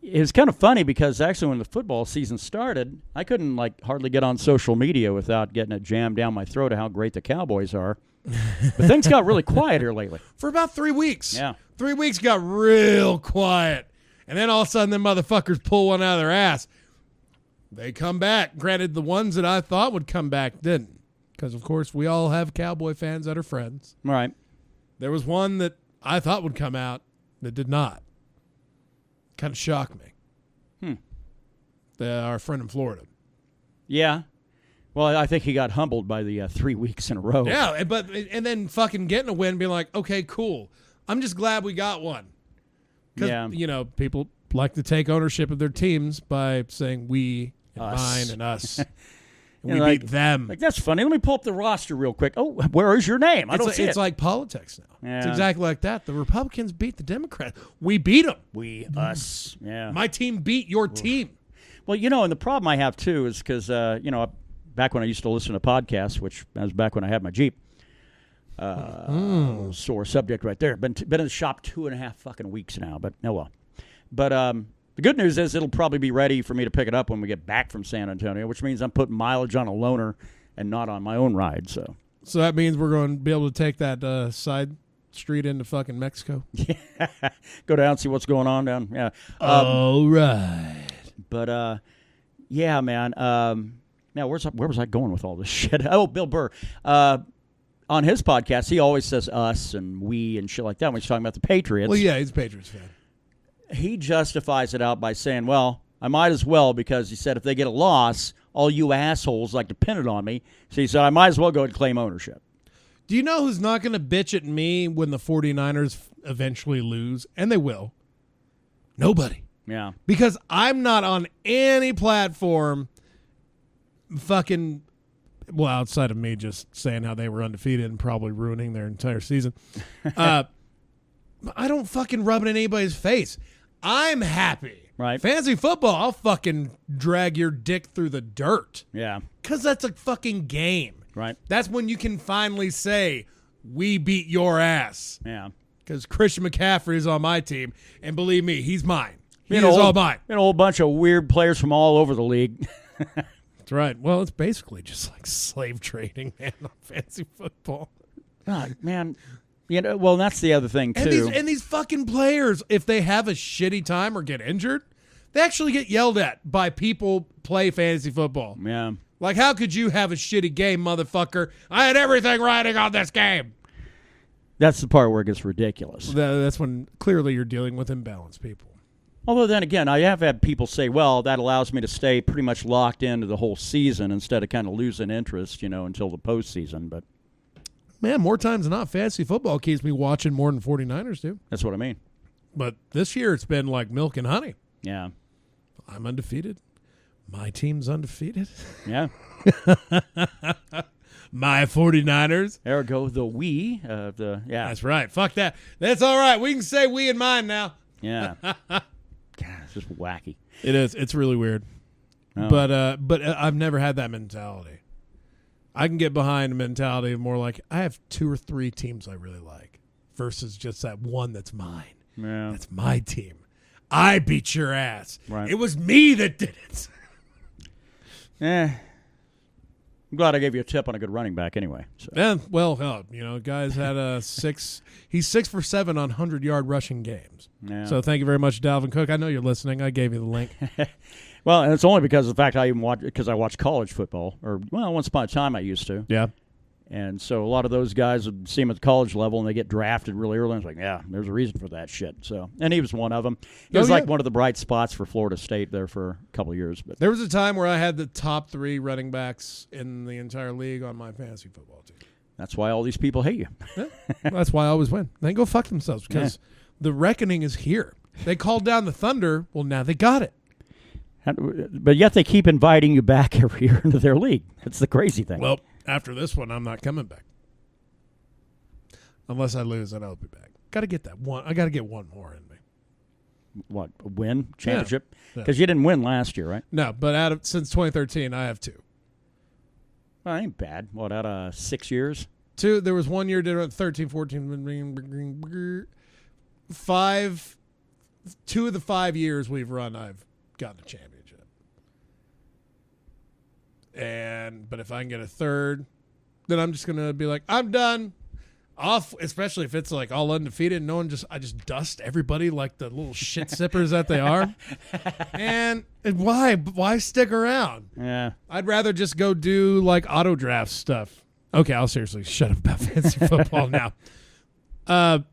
It's kind of funny because actually when the football season started, I couldn't hardly get on social media without getting it jammed down my throat of how great the Cowboys are. But things got really quiet here lately. For about 3 weeks. Yeah. 3 weeks got real quiet. And then all of a sudden, them motherfuckers pull one out of their ass. They come back. Granted, the ones that I thought would come back didn't. Because, of course, we all have Cowboy fans that are friends. Right. There was one that I thought would come out that did not. Kind of shocked me. Our friend in Florida. Yeah. Well, I think he got humbled by the 3 weeks in a row. Yeah, and then fucking getting a win and being like, okay, cool. I'm just glad we got one. Because, people like to take ownership of their teams by saying we and mine and us. And we beat them. That's funny. Let me pull up the roster real quick. Oh, where is your name? I don't see it. It's like politics now. Yeah. It's exactly like that. The Republicans beat the Democrats. We beat them. We, us. Yeah. My team beat your team. Well, and the problem I have, too, is because, back when I used to listen to podcasts, which was back when I had my Jeep, sore subject right there. Been in the shop 2.5 fucking weeks now, but oh well. But the good news is it'll probably be ready for me to pick it up when we get back from San Antonio, which means I'm putting mileage on a loaner and not on my own ride. So that means we're going to be able to take that side street into fucking Mexico. Yeah, go down and see what's going on down. Yeah. All right. But yeah, man. Now where was I going with all this shit? Oh, Bill Burr. On his podcast, he always says us and we and shit like that when he's talking about the Patriots. Well, yeah, he's a Patriots fan. He justifies it out by saying, well, I might as well because he said if they get a loss, all you assholes like depended on me. So he said I might as well go ahead and claim ownership. Do you know who's not going to bitch at me when the 49ers eventually lose? And they will. Nobody. Yeah. Because I'm not on any platform fucking, well, outside of me just saying how they were undefeated and probably ruining their entire season. I don't fucking rub it in anybody's face. I'm happy. Right. Fantasy football, I'll fucking drag your dick through the dirt. Yeah. Because that's a fucking game. Right. That's when you can finally say, we beat your ass. Yeah. Because Christian McCaffrey is on my team, and believe me, he's mine. He is all mine. And a whole bunch of weird players from all over the league. That's right. Well, it's basically just like slave trading, man, on fantasy football. God, man. Well, that's the other thing, too. And these fucking players, if they have a shitty time or get injured, they actually get yelled at by people play fantasy football. Yeah. Like, how could you have a shitty game, motherfucker? I had everything riding on this game. That's the part where it gets ridiculous. That's when clearly you're dealing with imbalanced people. Although then again, I have had people say, well, that allows me to stay pretty much locked into the whole season instead of kind of losing interest, until the postseason. But man, more times than not, fantasy football keeps me watching more than 49ers do. That's what I mean. But this year it's been like milk and honey. Yeah. I'm undefeated. My team's undefeated. Yeah. My 49ers. Ergo the we. Yeah. That's right. Fuck that. That's all right. We can say we and mine now. Yeah. God, it's just wacky. It is. It's really weird. Oh. But I've never had that mentality. I can get behind a mentality of more like I have 2 or 3 teams I really like versus just that one that's mine. Yeah. That's my team. I beat your ass. Right. It was me that did it. I'm glad I gave you a tip on a good running back anyway. So. Yeah, well, guys had a 6. He's 6 for 7 on 100-yard rushing games. Yeah. So thank you very much, Dalvin Cook. I know you're listening. I gave you the link. Well, and it's only because of the fact I watch college football, or once upon a time I used to. Yeah. And so a lot of those guys would see him at the college level, and they get drafted really early. And it's like, yeah, there's a reason for that shit. So, and he was one of them. He was like one of the bright spots for Florida State there for a couple of years. But there was a time where I had the top 3 running backs in the entire league on my fantasy football team. That's why all these people hate you. Yeah. That's why I always win. They go fuck themselves because the reckoning is here. They called down the thunder. Well, now they got it. But yet they keep inviting you back every year into their league. That's the crazy thing. Well, after this one, I'm not coming back. Unless I lose, then I'll be back. Got to get that one. I got to get one more in me. What, a win? Championship? Yeah. Because you didn't win last year, right? No, but since 2013, I have 2. Well, ain't bad. What, out of 6 years? There was 1 year, did around 13, 14, 5. 2 of the 5 years we've run, I've gotten a championship. But if I can get a third, then I'm just gonna be like, I'm done. Off, especially if it's like all undefeated. I just dust everybody like the little shit sippers that they are. And why stick around? Yeah, I'd rather just go do like auto draft stuff. Okay, I'll seriously shut up about fantasy football now. I'm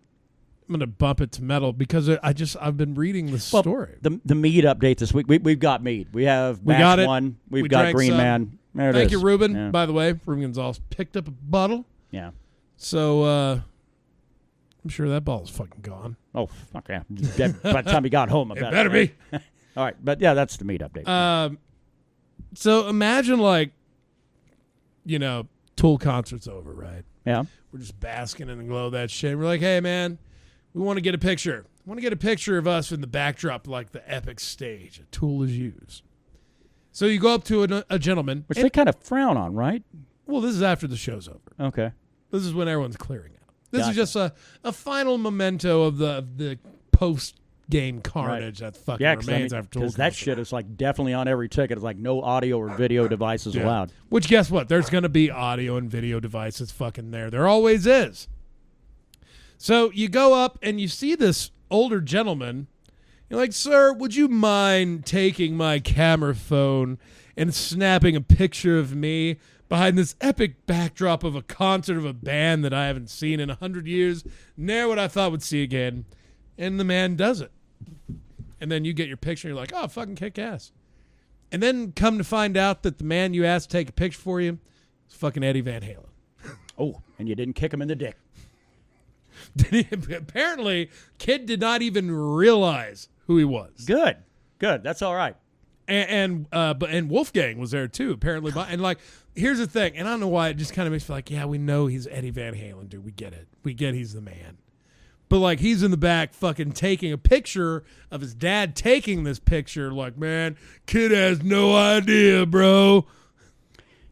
gonna bump it to metal because I've been reading the story. The Mead update this week. We've got Mead. We have we got it. One. We've We got drank Green some. Man. There it Thank is. you, Ruben. Yeah. By the way, Ruben Gonzalez picked up a bottle. Yeah. So I'm sure that ball is fucking gone. Oh, fuck yeah. By the time he got home, I bet. It better be. All right, but yeah, that's the Mead update. So imagine like, Tool concert's over, right? Yeah. We're just basking in the glow of that shit. We're like, hey, man, we want to get a picture. I want to get a picture of us in the backdrop like the epic stage a Tool is used. So you go up to a gentleman. Which they kind of frown on, right? Well, this is after the show's over. Okay. This is when everyone's clearing out. This Gotcha. is just a final memento of the post-game carnage that fucking remains after Tool. Because that shit is like definitely on every ticket. It's like no audio or video devices allowed. Which, guess what? There's going to be audio and video devices fucking there. There always is. So you go up and you see this older gentleman. You're like, sir, would you mind taking my camera phone and snapping a picture of me behind this epic backdrop of a concert of a band that I haven't seen in 100 years? Ne'er what I thought would see again. And the man does it. And then you get your picture and you're like, oh, fucking kick ass. And then come to find out that the man you asked to take a picture for you is fucking Eddie Van Halen. Oh, and you didn't kick him in the dick. Apparently, kid did not even realize who he was. Good. That's all right. And Wolfgang was there too, apparently. And like, here's the thing, and I don't know why it just kind of makes me like, yeah, we know he's Eddie Van Halen, dude. We get it. We get he's the man. But like, he's in the back fucking taking a picture of his dad taking this picture. Like, man, kid has no idea, bro.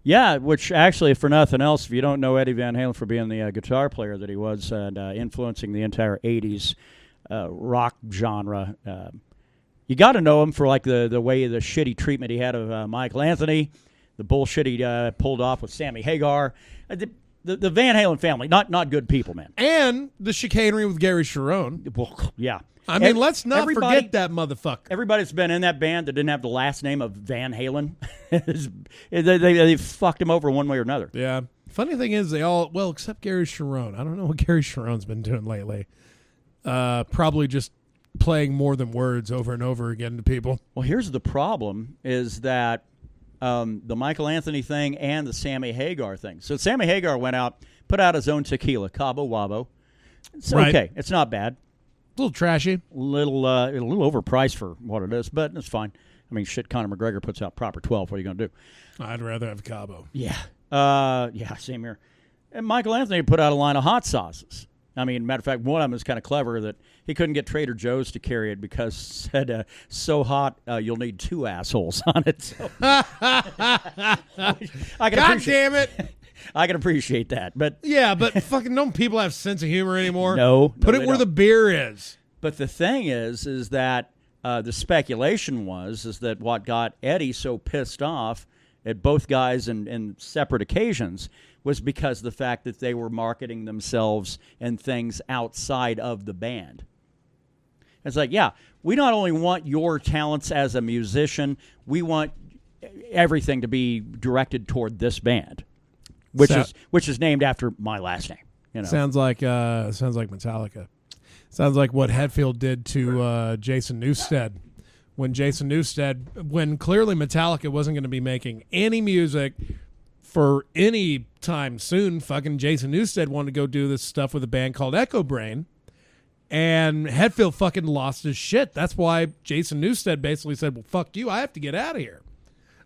Yeah, which actually, for nothing else, if you don't know Eddie Van Halen for being the guitar player that he was and influencing the entire 80s rock genre, you got to know him for like the way the shitty treatment he had of Michael Anthony, the bullshit he pulled off with Sammy Hagar. The Van Halen family, not good people, man. And the chicanery with Gary Cherone. Well, yeah. I mean, let's not forget that motherfucker. Everybody's been in that band that didn't have the last name of Van Halen. they fucked him over one way or another. Yeah. Funny thing is, they all, well, except Gary Cherone. I don't know what Gary Cherone's been doing lately. Probably just playing more than words over and over again to people. Well, here's the problem is that the Michael Anthony thing and the Sammy Hagar thing. So Sammy Hagar went out, put out his own tequila, Cabo Wabo. It's okay. It's not bad. A little trashy. A little overpriced for what it is, but it's fine. I mean, shit, Conor McGregor puts out proper 12. What are you going to do? I'd rather have Cabo. Yeah. Yeah, same here. And Michael Anthony put out a line of hot sauces. I mean, matter of fact, one of them is kind of clever that he couldn't get Trader Joe's to carry it because it said, so hot, you'll need 2 assholes on it. So, God damn it. I can appreciate that. But yeah, but fucking don't people have sense of humor anymore? No. Put it where the beer is. But the thing is that the speculation is that what got Eddie so pissed off at both guys in separate occasions was because of the fact that they were marketing themselves and things outside of the band. It's like, yeah, we not only want your talents as a musician, we want everything to be directed toward this band, which is named after my last name. You know? Sounds like Metallica. Sounds like what Hetfield did to Jason Newsted. When clearly Metallica wasn't going to be making any music for any time soon, fucking Jason Newsted wanted to go do this stuff with a band called Echo Brain, and Hetfield fucking lost his shit. That's why Jason Newsted basically said, well, fuck you, I have to get out of here.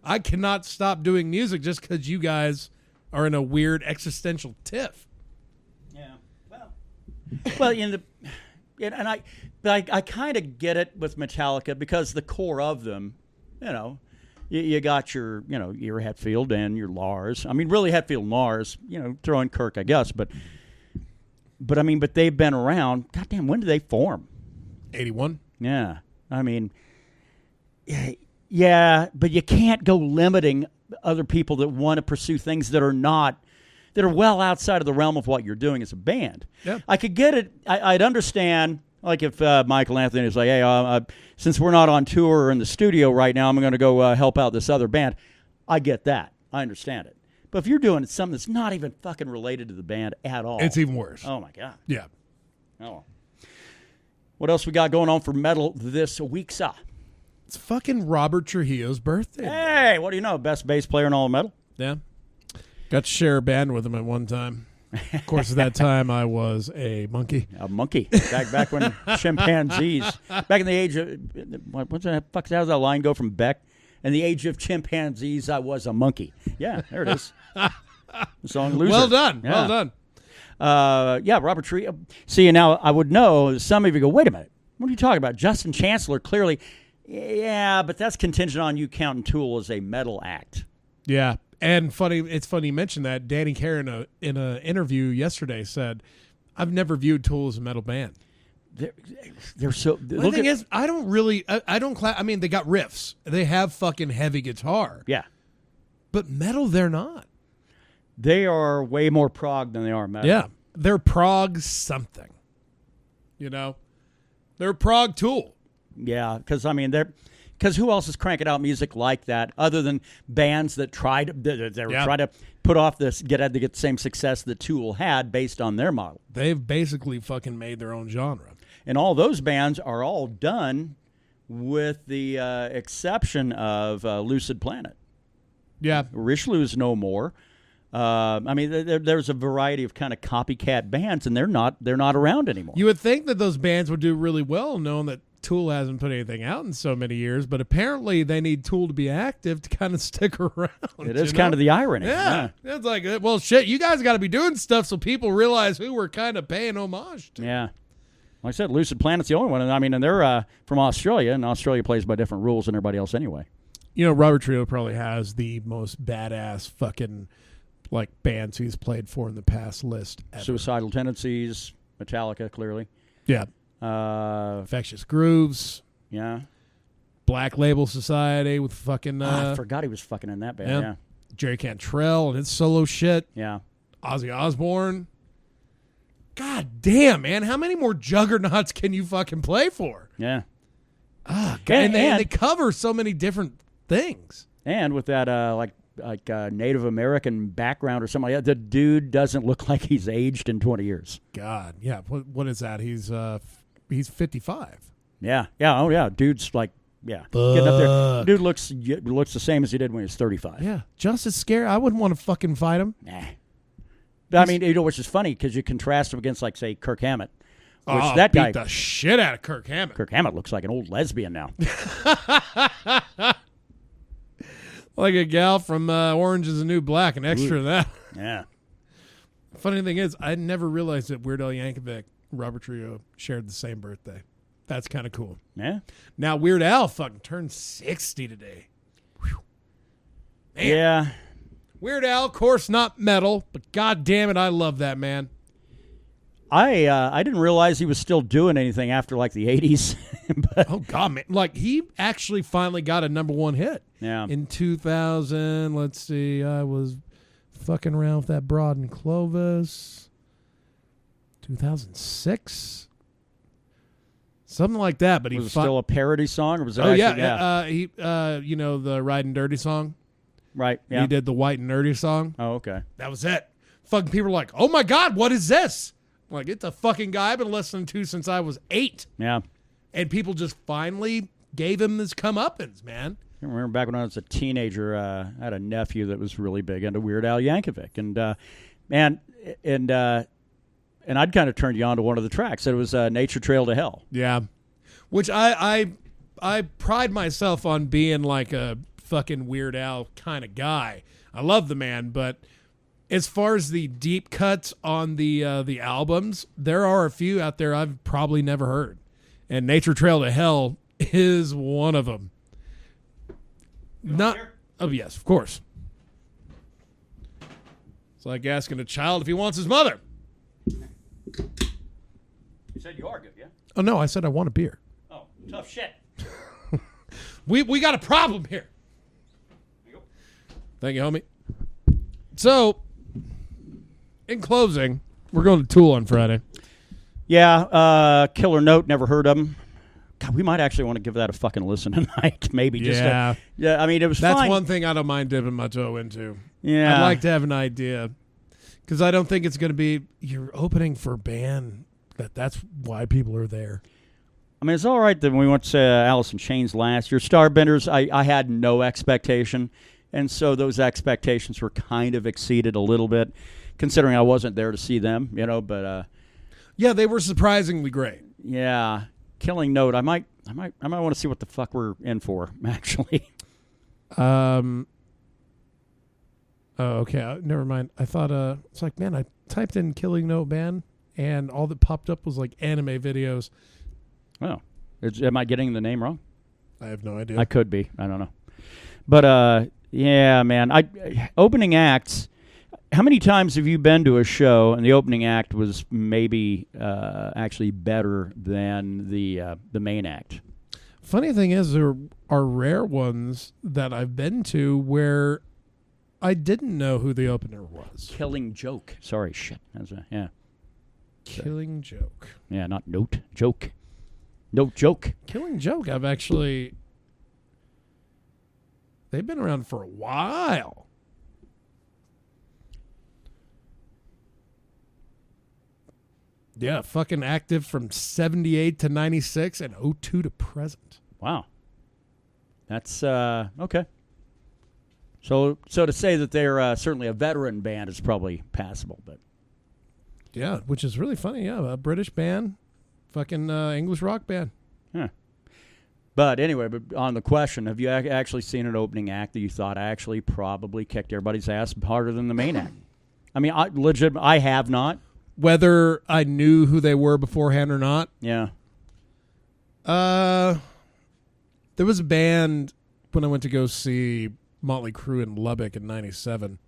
I cannot stop doing music just because you guys are in a weird existential tiff. Yeah, well, I kind of get it with Metallica because the core of them, you got your, your Hetfield and your Lars. I mean, really Hetfield and Lars, throw in Kirk, I guess. But they've been around. Goddamn, when did they form? 81. Yeah. I mean, yeah, but you can't go limiting other people that want to pursue things that are well outside of the realm of what you're doing as a band. Yeah. I could get it. I'd understand, like if Michael Anthony is like, hey, since we're not on tour or in the studio right now, I'm going to go help out this other band. I get that. I understand it. But if you're doing something that's not even fucking related to the band at all. It's even worse. Oh, my God. Yeah. Oh. What else we got going on for metal this week, sir? It's fucking Robert Trujillo's birthday. Hey, what do you know? Best bass player in all of metal? Yeah. Got to share a band with him at one time. Of course, at that time, I was a monkey. A monkey. Back when chimpanzees. Back in the age of... What the fuck? How does that line go from Beck? In the age of chimpanzees, I was a monkey. Yeah, there it is. The song Loser. Well done. Yeah. Well done. Yeah, Robert Trujillo. See, now I would know, some of you go, wait a minute. What are you talking about? Justin Chancellor, clearly... Yeah, but that's contingent on you counting Tool as a metal act. Yeah. And it's funny you mentioned that. Danny Carey in an interview yesterday said, I've never viewed Tool as a metal band. They're so... The thing is, I don't really... I mean, they got riffs. They have fucking heavy guitar. Yeah. But metal, they're not. They are way more prog than they are metal. Yeah. They're prog something. They're prog Tool. Yeah, because who else is cranking out music like that other than bands that try to put off get the same success that Tool had based on their model? They've basically fucking made their own genre, and all those bands are all done with the exception of Lucid Planet. Yeah, Richelieu's no more. There's a variety of kind of copycat bands, and they're not around anymore. You would think that those bands would do really well, knowing that Tool hasn't put anything out in so many years, but apparently they need Tool to be active to kind of stick around. It is kind of the irony. Yeah. It's like, well, shit, you guys got to be doing stuff so people realize who we're kind of paying homage to. Yeah. Like I said, Lucid Planet's the only one. And they're from Australia, and Australia plays by different rules than everybody else anyway. Robert Trujillo probably has the most badass fucking bands he's played for in the past list ever. Suicidal Tendencies, Metallica, clearly. Yeah. Infectious Grooves. Yeah. Black Label Society with fucking... I forgot he was fucking in that band, yeah. Jerry Cantrell and his solo shit. Yeah. Ozzy Osbourne. God damn, man. How many more juggernauts can you fucking play for? Yeah. God. And they cover so many different things. And with that, Native American background or something like that, the dude doesn't look like he's aged in 20 years. God, yeah. What is that? He's 55. Yeah. Oh, yeah. Dude's getting up there. Dude looks the same as he did when he was 35. Yeah. Just as scary. I wouldn't want to fucking fight him. Nah. Which is funny because you contrast him against, say, Kirk Hammett. Which that guy beat the shit out of Kirk Hammett. Kirk Hammett looks like an old lesbian now. Like a gal from Orange is the New Black, an extra of that. Yeah. Funny thing is, I never realized that Weird Al Yankovic, Robert Trujillo, shared the same birthday. That's kind of cool. Yeah. Now, Weird Al fucking turned 60 today. Whew. Man. Yeah. Weird Al, of course, not metal, but god damn it, I love that man. I didn't realize he was still doing anything after the 80s. But oh god, man! He actually finally got a #1 hit. Yeah. In 2000, let's see, I was fucking around with that broad in Clovis. 2006, something like that. But was it still a parody song, or was it? He the Riding Dirty song. Right. Yeah. He did the White and Nerdy song. Oh, okay. That was it. Fucking people were like, "Oh my god, what is this?" I'm it's a fucking guy I've been listening to since I was 8. Yeah. And people just finally gave him this comeuppance, man. I remember back when I was a teenager, I had a nephew that was really big into Weird Al Yankovic, and I'd kind of turned you on to one of the tracks. It was "Nature Trail to Hell." Yeah, which I pride myself on being like a fucking Weird Al kind of guy. I love the man, but as far as the deep cuts on the albums, there are a few out there I've probably never heard, and "Nature Trail to Hell" is one of them. Not. Oh yes, of course. It's like asking a child if he wants his mother. You said you are good, yeah? Oh no, I said I want a beer. Oh, tough shit. We got a problem here. There you go. Thank you, homie. So, in closing, we're going to Tool on Friday. Yeah, Killer Note, never heard of him. God, we might actually want to give that a fucking listen tonight. Maybe just I mean, it was That's fine. one thing I don't mind dipping my toe into. Yeah. I'd like to have an idea. Because I don't think it's going to be you're opening for a band. That's why people are there. I mean, it's all right that when we went to Alice in Chains last year, Starbenders, I had no expectation. And so those expectations were kind of exceeded a little bit, considering I wasn't there to see them, but yeah, they were surprisingly great. Yeah. Killing Note, I might want to see what the fuck we're in for, actually. Oh, okay. Never mind. I thought it's like, man, I typed in Killing Note band and all that popped up was like anime videos. Oh. Am I getting the name wrong? I have no idea. I could be. I don't know. But yeah, man, opening acts. How many times have you been to a show and the opening act was maybe actually better than the main act? Funny thing is, there are rare ones that I've been to where I didn't know who the opener was. Killing Joke. Sorry, shit. Yeah. Killing Joke. Yeah, not Note. Joke. Note Joke. Killing Joke, I've actually... They've been around for a while. Yeah, fucking active from 78 to 96 and 02 to present. Wow. That's, okay. So to say that they're certainly a veteran band is probably passable, but... Yeah, which is really funny, yeah. A British band, fucking English rock band. Yeah. But anyway, on the question, have you actually seen an opening act that you thought actually probably kicked everybody's ass harder than the main act? I mean, I have not. Whether I knew who they were beforehand or not. Yeah. There was a band when I went to go see Motley Crue in Lubbock in 97.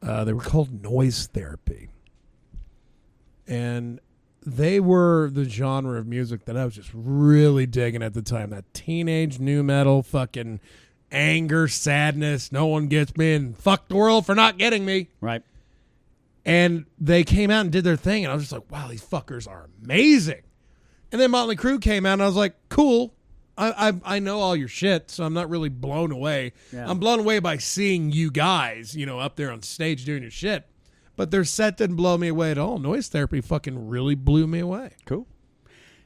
They were called Noise Therapy. And they were the genre of music that I was just really digging at the time. That teenage nu metal, fucking anger, sadness, no one gets me, and fuck the world for not getting me. Right. And they came out and did their thing, and I was just like, wow, these fuckers are amazing. And then Motley Crue came out, and I was like, cool. I know all your shit, so I'm not really blown away. Yeah. I'm blown away by seeing you guys, up there on stage doing your shit. But their set didn't blow me away at all. Noise Therapy fucking really blew me away. Cool.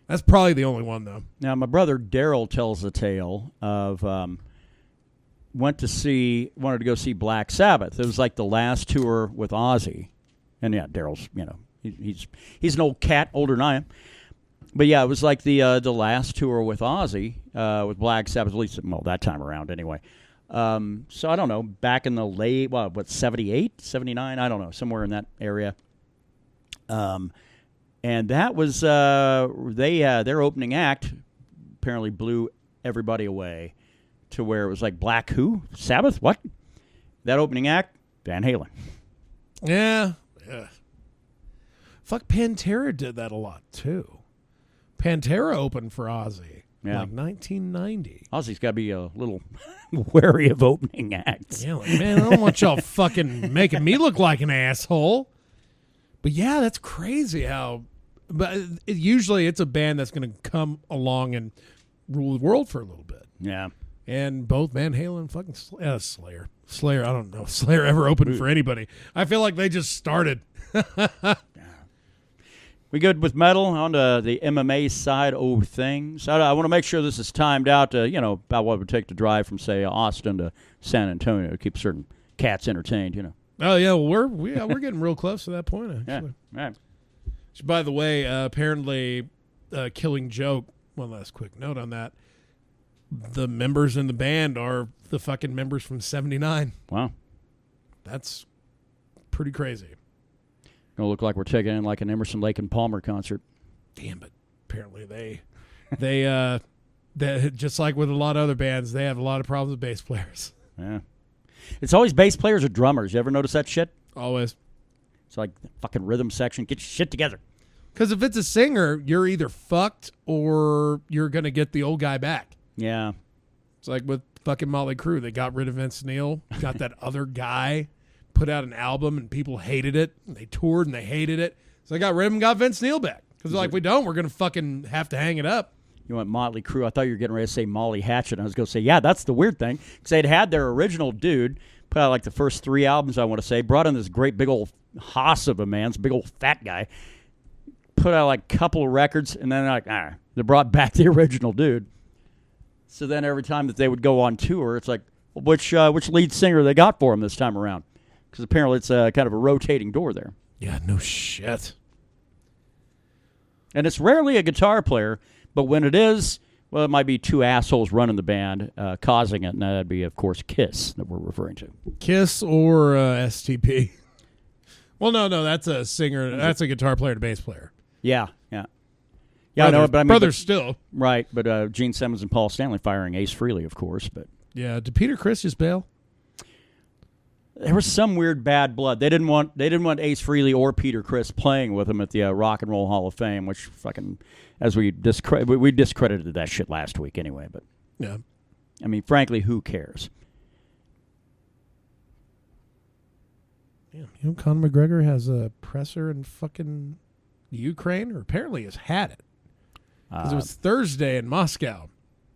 That's probably the only one, though. Now, my brother Daryl tells the tale of wanted to go see Black Sabbath. It was like the last tour with Ozzy. And yeah, Daryl's, he's an old cat, older than I am. But yeah, it was like the last tour with Ozzy, with Black Sabbath, at least, that time around anyway. So I don't know, back in the late, 78, 79, I don't know, somewhere in that area. And that was, their opening act apparently blew everybody away to where it was like, Black who? Sabbath? What? That opening act? Van Halen. Yeah. Fuck, Pantera did that a lot, too. Pantera opened for Ozzy. Yeah. Like 1990. Ozzy's got to be a little wary of opening acts. Yeah, like, man, I don't want y'all fucking making me look like an asshole. But yeah, that's crazy how... But usually it's a band that's going to come along and rule the world for a little bit. Yeah. And both Van Halen and fucking Slayer. Slayer, I don't know if Slayer ever opened for anybody. I feel like they just started. We good with metal? On to the MMA side of things. I want to make sure this is timed out to, about what it would take to drive from, say, Austin to San Antonio to keep certain cats entertained, Oh, yeah, well, we're getting real close to that point, actually. Yeah, right. Which, by the way, apparently Killing Joke, one last quick note on that, the members in the band are the fucking members from 79. Wow. That's pretty crazy. Gonna look like we're taking in like an Emerson, Lake and Palmer concert. Damn, but apparently they That, just like with a lot of other bands, they have a lot of problems with bass players. Yeah. It's always bass players or drummers. You ever notice that shit? Always. It's like the fucking rhythm section. Get your shit together. Because if it's a singer, you're either fucked or you're going to get the old guy back. Yeah. It's like with fucking Motley Crue. They got rid of Vince Neil, got that other guy, put out an album, and people hated it. And they toured and they hated it. So they got rid of him and got Vince Neil back. Because they're like, we're going to fucking have to hang it up. You went Motley Crue. I thought you were getting ready to say Molly Hatchet. I was going to say, yeah, that's the weird thing. Because they'd had their original dude, put out like the first 3 albums, I want to say, brought in this great big old hoss of a man, this big old fat guy, put out like a couple of records, and then like, they brought back the original dude. So then every time that they would go on tour, it's like, which lead singer they got for him this time around? Because apparently it's kind of a rotating door there. Yeah, no shit. And it's rarely a guitar player, but when it is, well, it might be 2 assholes running the band, causing it, and that'd be, of course, Kiss that we're referring to. Kiss or STP. Well, no, that's a singer. That's a guitar player to bass player. Yeah. Yeah, I know, but I mean, brothers still. Right, but Gene Simmons and Paul Stanley firing Ace Frehley, of course. But yeah, did Peter Criss just bail? There was some weird bad blood. They didn't want Ace Frehley or Peter Criss playing with him at the Rock and Roll Hall of Fame, which fucking, as we discredited that shit last week anyway. But yeah, I mean, frankly, who cares? Yeah, you know, Conor McGregor has a presser in fucking Ukraine, or apparently has had it. Because it was Thursday in Moscow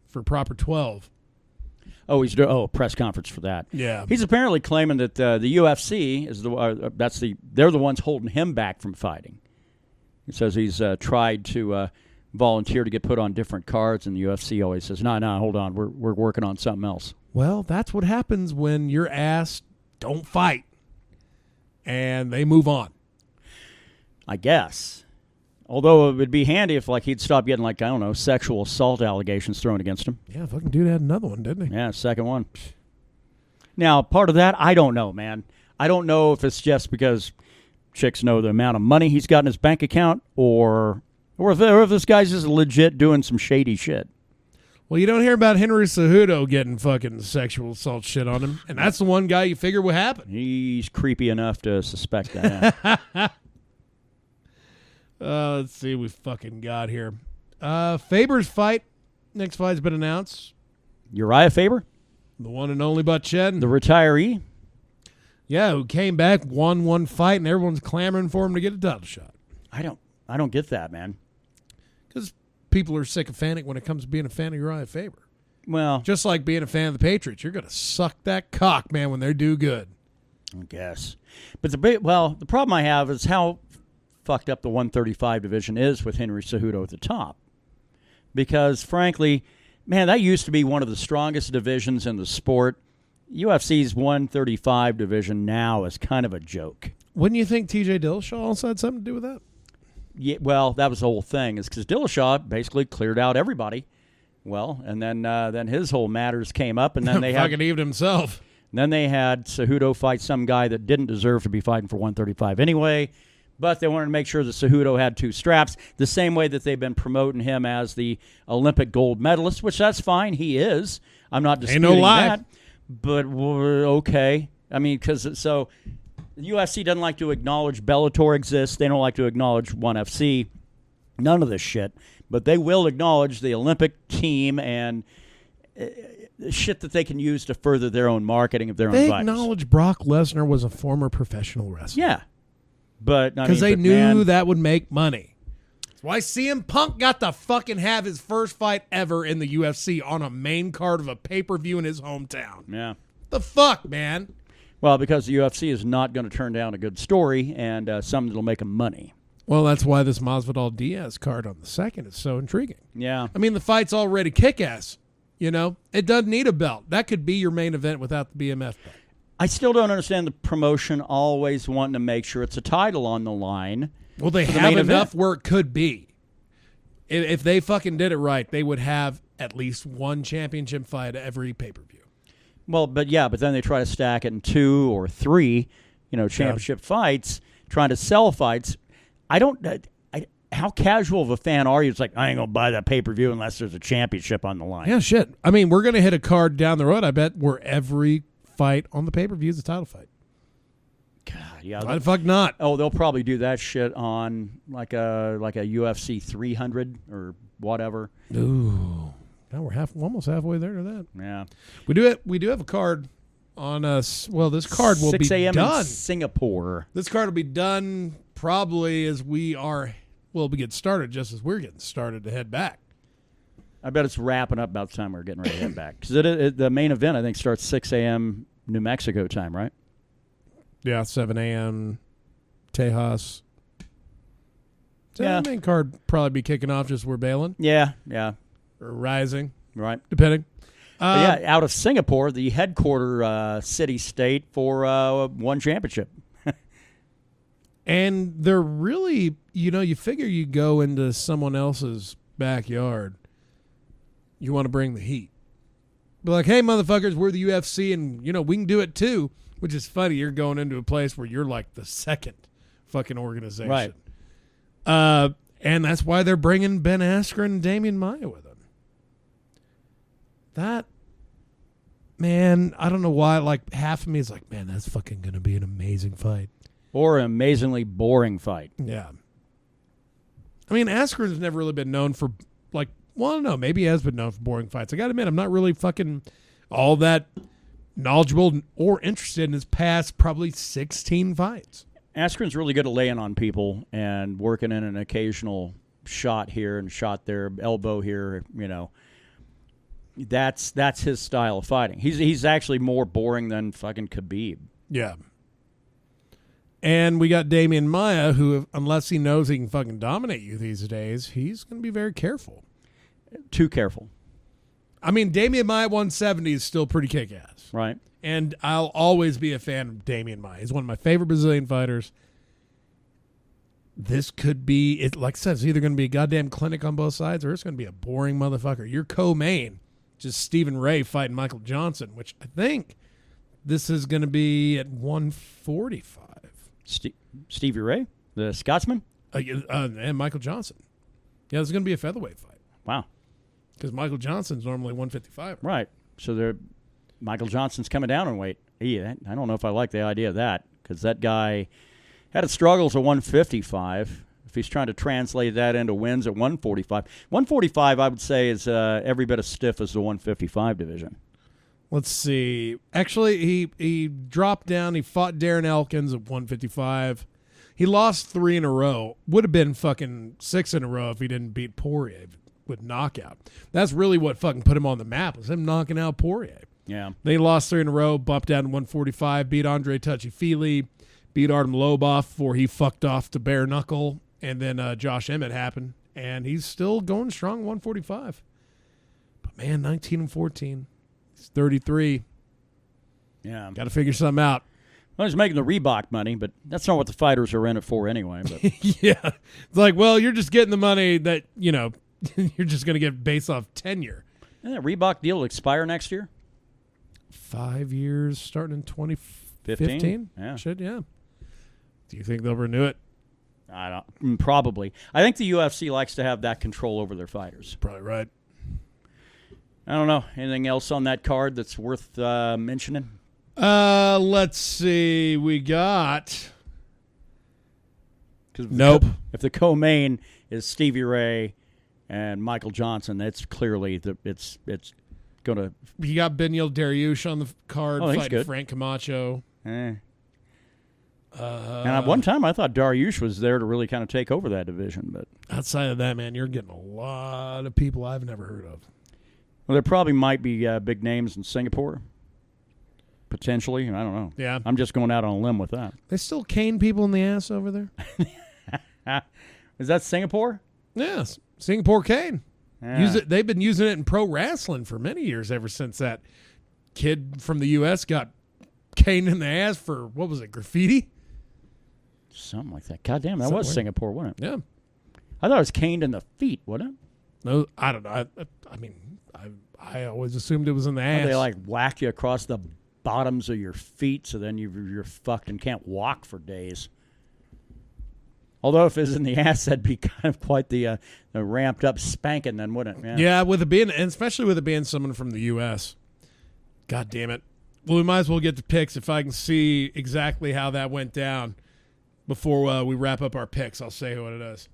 for Proper 12. Oh, he's doing a press conference for that. Yeah, he's apparently claiming that the UFC is they're the ones holding him back from fighting. He says he's tried to volunteer to get put on different cards, and the UFC always says, "No, hold on, we're working on something else." Well, that's what happens when you're asked, "Don't fight," and they move on. I guess. Although it would be handy if, like, he'd stop getting, like, I don't know, sexual assault allegations thrown against him. Yeah, fucking dude had another one, didn't he? Yeah, second one. Now, part of that, I don't know, man. I don't know if it's just because chicks know the amount of money he's got in his bank account, or if this guy's just legit doing some shady shit. Well, you don't hear about Henry Cejudo getting fucking sexual assault shit on him, and that's the one guy you figure would happen. He's creepy enough to suspect that. Let's see what we fucking got here. Faber's fight. Next fight's been announced. Uriah Faber? The one and only Butt Ched. The retiree? Yeah, who came back, won one fight, and everyone's clamoring for him to get a title shot. I don't get that, man. Because people are sycophantic when it comes to being a fan of Uriah Faber. Well, just like being a fan of the Patriots. You're going to suck that cock, man, when they do good. I guess. But the problem I have is how fucked up the 135 division is with Henry Cejudo at the top. Because, frankly, man, that used to be one of the strongest divisions in the sport. UFC's 135 division now is kind of a joke. Wouldn't you think TJ Dillashaw also had something to do with that? Yeah, well, that was the whole thing, is because Dillashaw basically cleared out everybody. Well, and then his whole matters came up, and then they fucking evened himself. Then they had Cejudo fight some guy that didn't deserve to be fighting for 135 anyway. But they wanted to make sure that Cejudo had 2 straps, the same way that they've been promoting him as the Olympic gold medalist, which that's fine. He is. I'm not disputing Ain't no lie. that. But okay. I mean, because the UFC doesn't like to acknowledge Bellator exists. They don't like to acknowledge ONE FC. None of this shit. But they will acknowledge the Olympic team and shit that they can use to further their own marketing of their own fights. They acknowledge Brock Lesnar was a former professional wrestler. Yeah. Because they knew that would make money. That's why CM Punk got to fucking have his first fight ever in the UFC on a main card of a pay-per-view in his hometown. Yeah. The fuck, man? Well, because the UFC is not going to turn down a good story and something that'll make them money. Well, that's why this Masvidal Diaz card on the 2nd is so intriguing. Yeah. I mean, the fight's already kick-ass. You know? It doesn't need a belt. That could be your main event without the BMF belt. I still don't understand the promotion always wanting to make sure it's a title on the line. Well, they have enough where it could be. If they fucking did it right, they would have at least one championship fight every pay-per-view. Well, but then they try to stack it in 2 or 3, championship fights, trying to sell fights. how casual of a fan are you? It's like, I ain't going to buy that pay-per-view unless there's a championship on the line. Yeah, shit. I mean, we're going to hit a card down the road, I bet, where every fight on the pay-per-view is a title fight. God, yeah. Why the fuck not? Oh, they'll probably do that shit on like a UFC 300 or whatever. Ooh. Now we're almost halfway there to that. Yeah. We do have a card on us. Well, this card will 6 be a.m. done. in Singapore. This card will be done probably as we'll be getting started, just as we're getting started to head back. I bet it's wrapping up about the time we're getting ready to head back. Because the main event, I think, starts 6 a.m. New Mexico time, right? Yeah, 7 a.m. Tejas. Yeah. The main card probably be kicking off just we're bailing. Yeah. Or rising, Right. depending. But yeah, out of Singapore, the headquarter city-state for one championship. And they're really, you figure you go into someone else's backyard, you want to bring the heat. Be like, hey, motherfuckers, we're the UFC, and, we can do it too, which is funny. You're going into a place where you're like the second fucking organization. Right. And that's why they're bringing Ben Askren and Damian Maia with them. That, man, I don't know why, like, half of me is like, man, that's fucking going to be an amazing fight. Or an amazingly boring fight. Yeah. I mean, Askren's never really been known for, like, well, I don't know, maybe he has been known for boring fights. I got to admit, I'm not really fucking all that knowledgeable or interested in his past probably 16 fights. Askren's really good at laying on people and working in an occasional shot here and shot there, elbow here, That's his style of fighting. He's actually more boring than fucking Khabib. Yeah. And we got Damian Maia, who, unless he knows he can fucking dominate you these days, he's going to be very careful. Too careful. I mean, Damian Maia at 170 is still pretty kick-ass. Right. And I'll always be a fan of Damian Maia. He's one of my favorite Brazilian fighters. This could be, like I said, it's either going to be a goddamn clinic on both sides or it's going to be a boring motherfucker. Your co-main, just Stephen Ray fighting Michael Johnson, which I think this is going to be at 145. Stevie Ray, the Scotsman? And Michael Johnson. Yeah, it's going to be a featherweight fight. Wow. Because Michael Johnson's normally 155. Right. So Michael Johnson's coming down in weight. Yeah, I don't know if I like the idea of that because that guy had a struggles at 155. If he's trying to translate that into wins at 145. 145, I would say, is every bit as stiff as the 155 division. Let's see. Actually, he dropped down. He fought Darren Elkins at 155. He lost 3 in a row. Would have been fucking 6 in a row if he didn't beat Poirier with knockout. That's really what fucking put him on the map, was him knocking out Poirier. Yeah. Then he lost 3 in a row, bumped down to 145, beat Andre Touchy-Feely, beat Artem Lobov before he fucked off to bare knuckle, and then Josh Emmett happened, and he's still going strong 145. But man, 19-14. He's 33. Yeah. Got to figure something out. Well, he's making the Reebok money, but that's not what the fighters are in it for anyway. But. Yeah. It's like, well, you're just getting the money that, you're just going to get based off tenure. And that Reebok deal will expire next year? 5 years starting in 2015? Yeah. Shit, yeah. Do you think they'll renew it? I don't. Probably. I think the UFC likes to have that control over their fighters. Probably right. I don't know. Anything else on that card that's worth mentioning? Let's see. We got... Nope. If the co-main is Stevie Ray and Michael Johnson, it's clearly it's going to... You got Benyil Dariush on the card fighting good. Frank Camacho. And at one time, I thought Dariush was there to really kind of take over that division. But outside of that, man, you're getting a lot of people I've never heard of. Well, there probably might be big names in Singapore. Potentially. I don't know. Yeah. I'm just going out on a limb with that. They still cane people in the ass over there? Is that Singapore? Yes. Singapore cane. Yeah. They've been using it in pro wrestling for many years, ever since that kid from the U.S. got caned in the ass for, what was it, graffiti? Something like that. God damn, that was Singapore, wasn't it? Yeah. I thought it was caned in the feet, wasn't it? No, I don't know. I mean, I always assumed it was in the ass. They like whack you across the bottoms of your feet so then you're fucked and can't walk for days. Although if it was in the ass, that'd be kind of quite the ramped up spanking then, wouldn't it? Yeah, with it being, and especially with it being someone from the U.S. God damn it. Well, we might as well get to picks if I can see exactly how that went down before we wrap up our picks. I'll say what it is.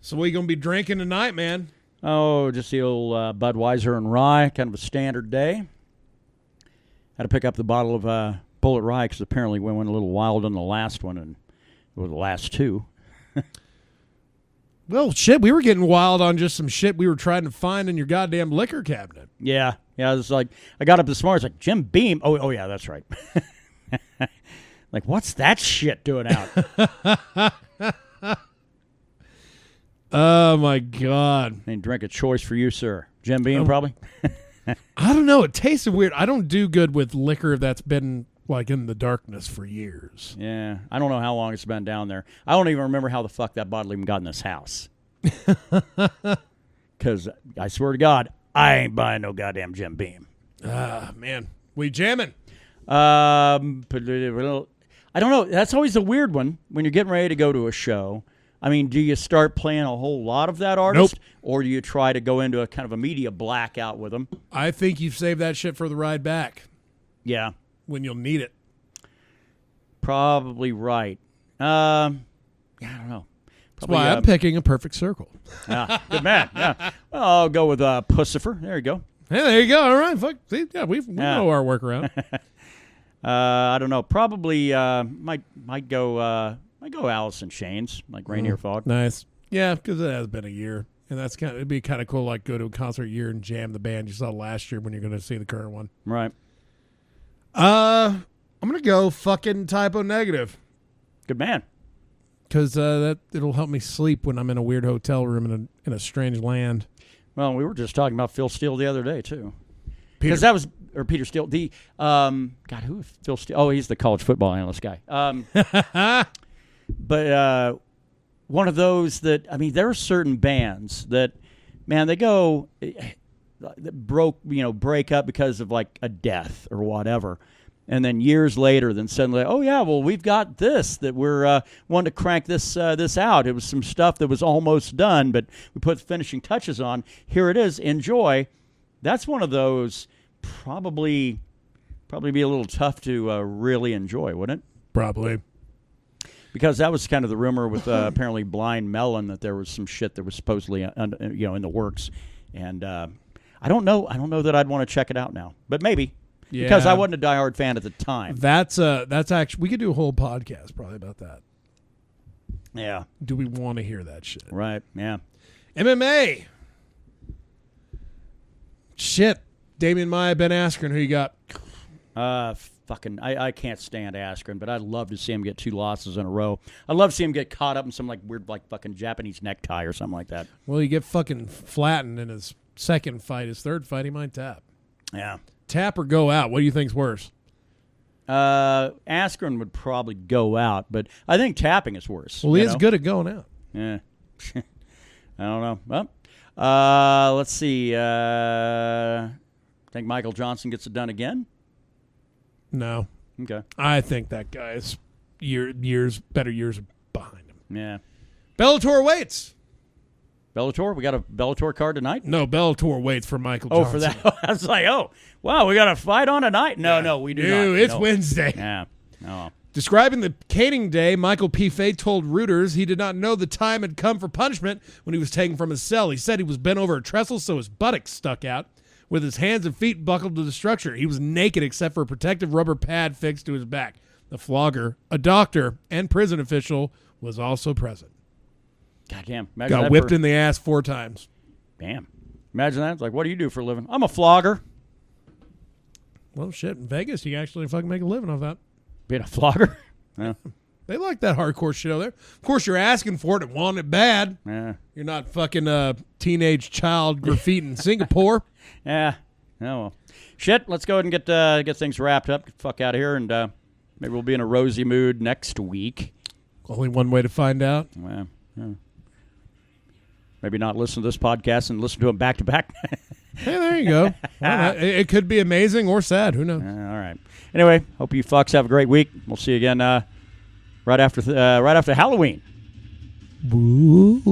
So what are you going to be drinking tonight, man? Oh, just the old Budweiser and rye, kind of a standard day. Had to pick up the bottle of Bullet Rye because apparently we went a little wild on the last one, and it was the last two. Well, shit, we were getting wild on just some shit we were trying to find in your goddamn liquor cabinet. Yeah. It was like, I got up this morning, it's like, Jim Beam. Oh yeah, that's right. Like, what's that shit doing out? Oh, my God. And drink a choice for you, sir. Jim Beam, probably? I don't know. It tasted weird. I don't do good with liquor that's been, like, in the darkness for years. Yeah. I don't know how long it's been down there. I don't even remember how the fuck that bottle even got in this house. Because I swear to God, I ain't buying no goddamn Jim Beam. Ah, man. We jamming? I don't know. That's always a weird one when you're getting ready to go to a show. I mean, do you start playing a whole lot of that artist? Nope. Or do you try to go into a kind of a media blackout with them? I think you've saved that shit for the ride back. Yeah. When you'll need it. Probably right. Yeah, I don't know. That's why I'm picking A Perfect Circle. Good man. Yeah. Well, I'll go with Pussifer. There you go. Hey, there you go. All right. Fuck. See, yeah, we know our workaround. I don't know. Probably might go Alice in Chains, like Rainier Fog. Nice. Yeah, because it has been a year. And it'd be kind of cool, like, go to a concert a year and jam the band you saw last year when you're going to see the current one. Right. I'm going to go fucking Typo Negative. Good man. Because it'll help me sleep when I'm in a weird hotel room in a strange land. Well, we were just talking about Phil Steele the other day, too. Because that was, or Peter Steele, God, who is Phil Steele? Oh, he's the college football analyst guy. But one of those that, I mean, there are certain bands that, man, they go, break up because of like a death or whatever. And then years later, then suddenly, oh yeah, well we've got this that we're wanting to crank this out. It was some stuff that was almost done, but we put the finishing touches on. Here it is. Enjoy. That's one of those probably be a little tough to really enjoy, wouldn't it? Probably. Because that was kind of the rumor with apparently Blind Melon that there was some shit that was supposedly in the works, and I don't know that I'd want to check it out now, but maybe. Yeah. Because I wasn't a diehard fan at the time. That's actually, we could do a whole podcast probably about that. Yeah. Do we want to hear that shit? Right. Yeah. MMA. Shit. Damian Maia, Ben Askren, who you got? I can't stand Askren, but I'd love to see him get 2 losses in a row. I'd love to see him get caught up in some like weird like fucking Japanese necktie or something like that. Well, you get fucking flattened in his second fight. His third fight, he might tap. Yeah. Tap or go out? What do you think's worse? Askren would probably go out, but I think tapping is worse. Well, he is good at going out. Yeah. I don't know. Well, let's see. Think Michael Johnson gets it done again? No. Okay. I think that guy's better years behind him. Yeah. Bellator waits. Bellator? We got a Bellator card tonight? No, Bellator waits for Michael Johnson. Oh, for that? I was like, wow, we got a fight on tonight? No, we do not. It's Wednesday. Yeah. Oh. Describing the caning day, Michael P. Fay told Reuters he did not know the time had come for punishment when he was taken from his cell. He said he was bent over a trestle so his buttocks stuck out, with his hands and feet buckled to the structure. He was naked except for a protective rubber pad fixed to his back. The flogger, a doctor, and prison official was also present. Goddamn. Got whipped in the ass 4 times. Damn. Imagine that. It's like, what do you do for a living? I'm a flogger. Well, shit, in Vegas, you can actually fucking make a living off that. Being a flogger? Yeah. They like that hardcore shit over there. Of course, you're asking for it and want it bad. Yeah. You're not fucking a teenage child graffiti in Singapore. Yeah. Oh, well. Shit, let's go ahead and get things wrapped up. Get the fuck out of here, and maybe we'll be in a rosy mood next week. Only one way to find out. Well, yeah. Maybe not listen to this podcast and listen to them back to back. Hey, there you go. It could be amazing or sad. Who knows? All right. Anyway, hope you fucks have a great week. We'll see you again right after Halloween. Woo.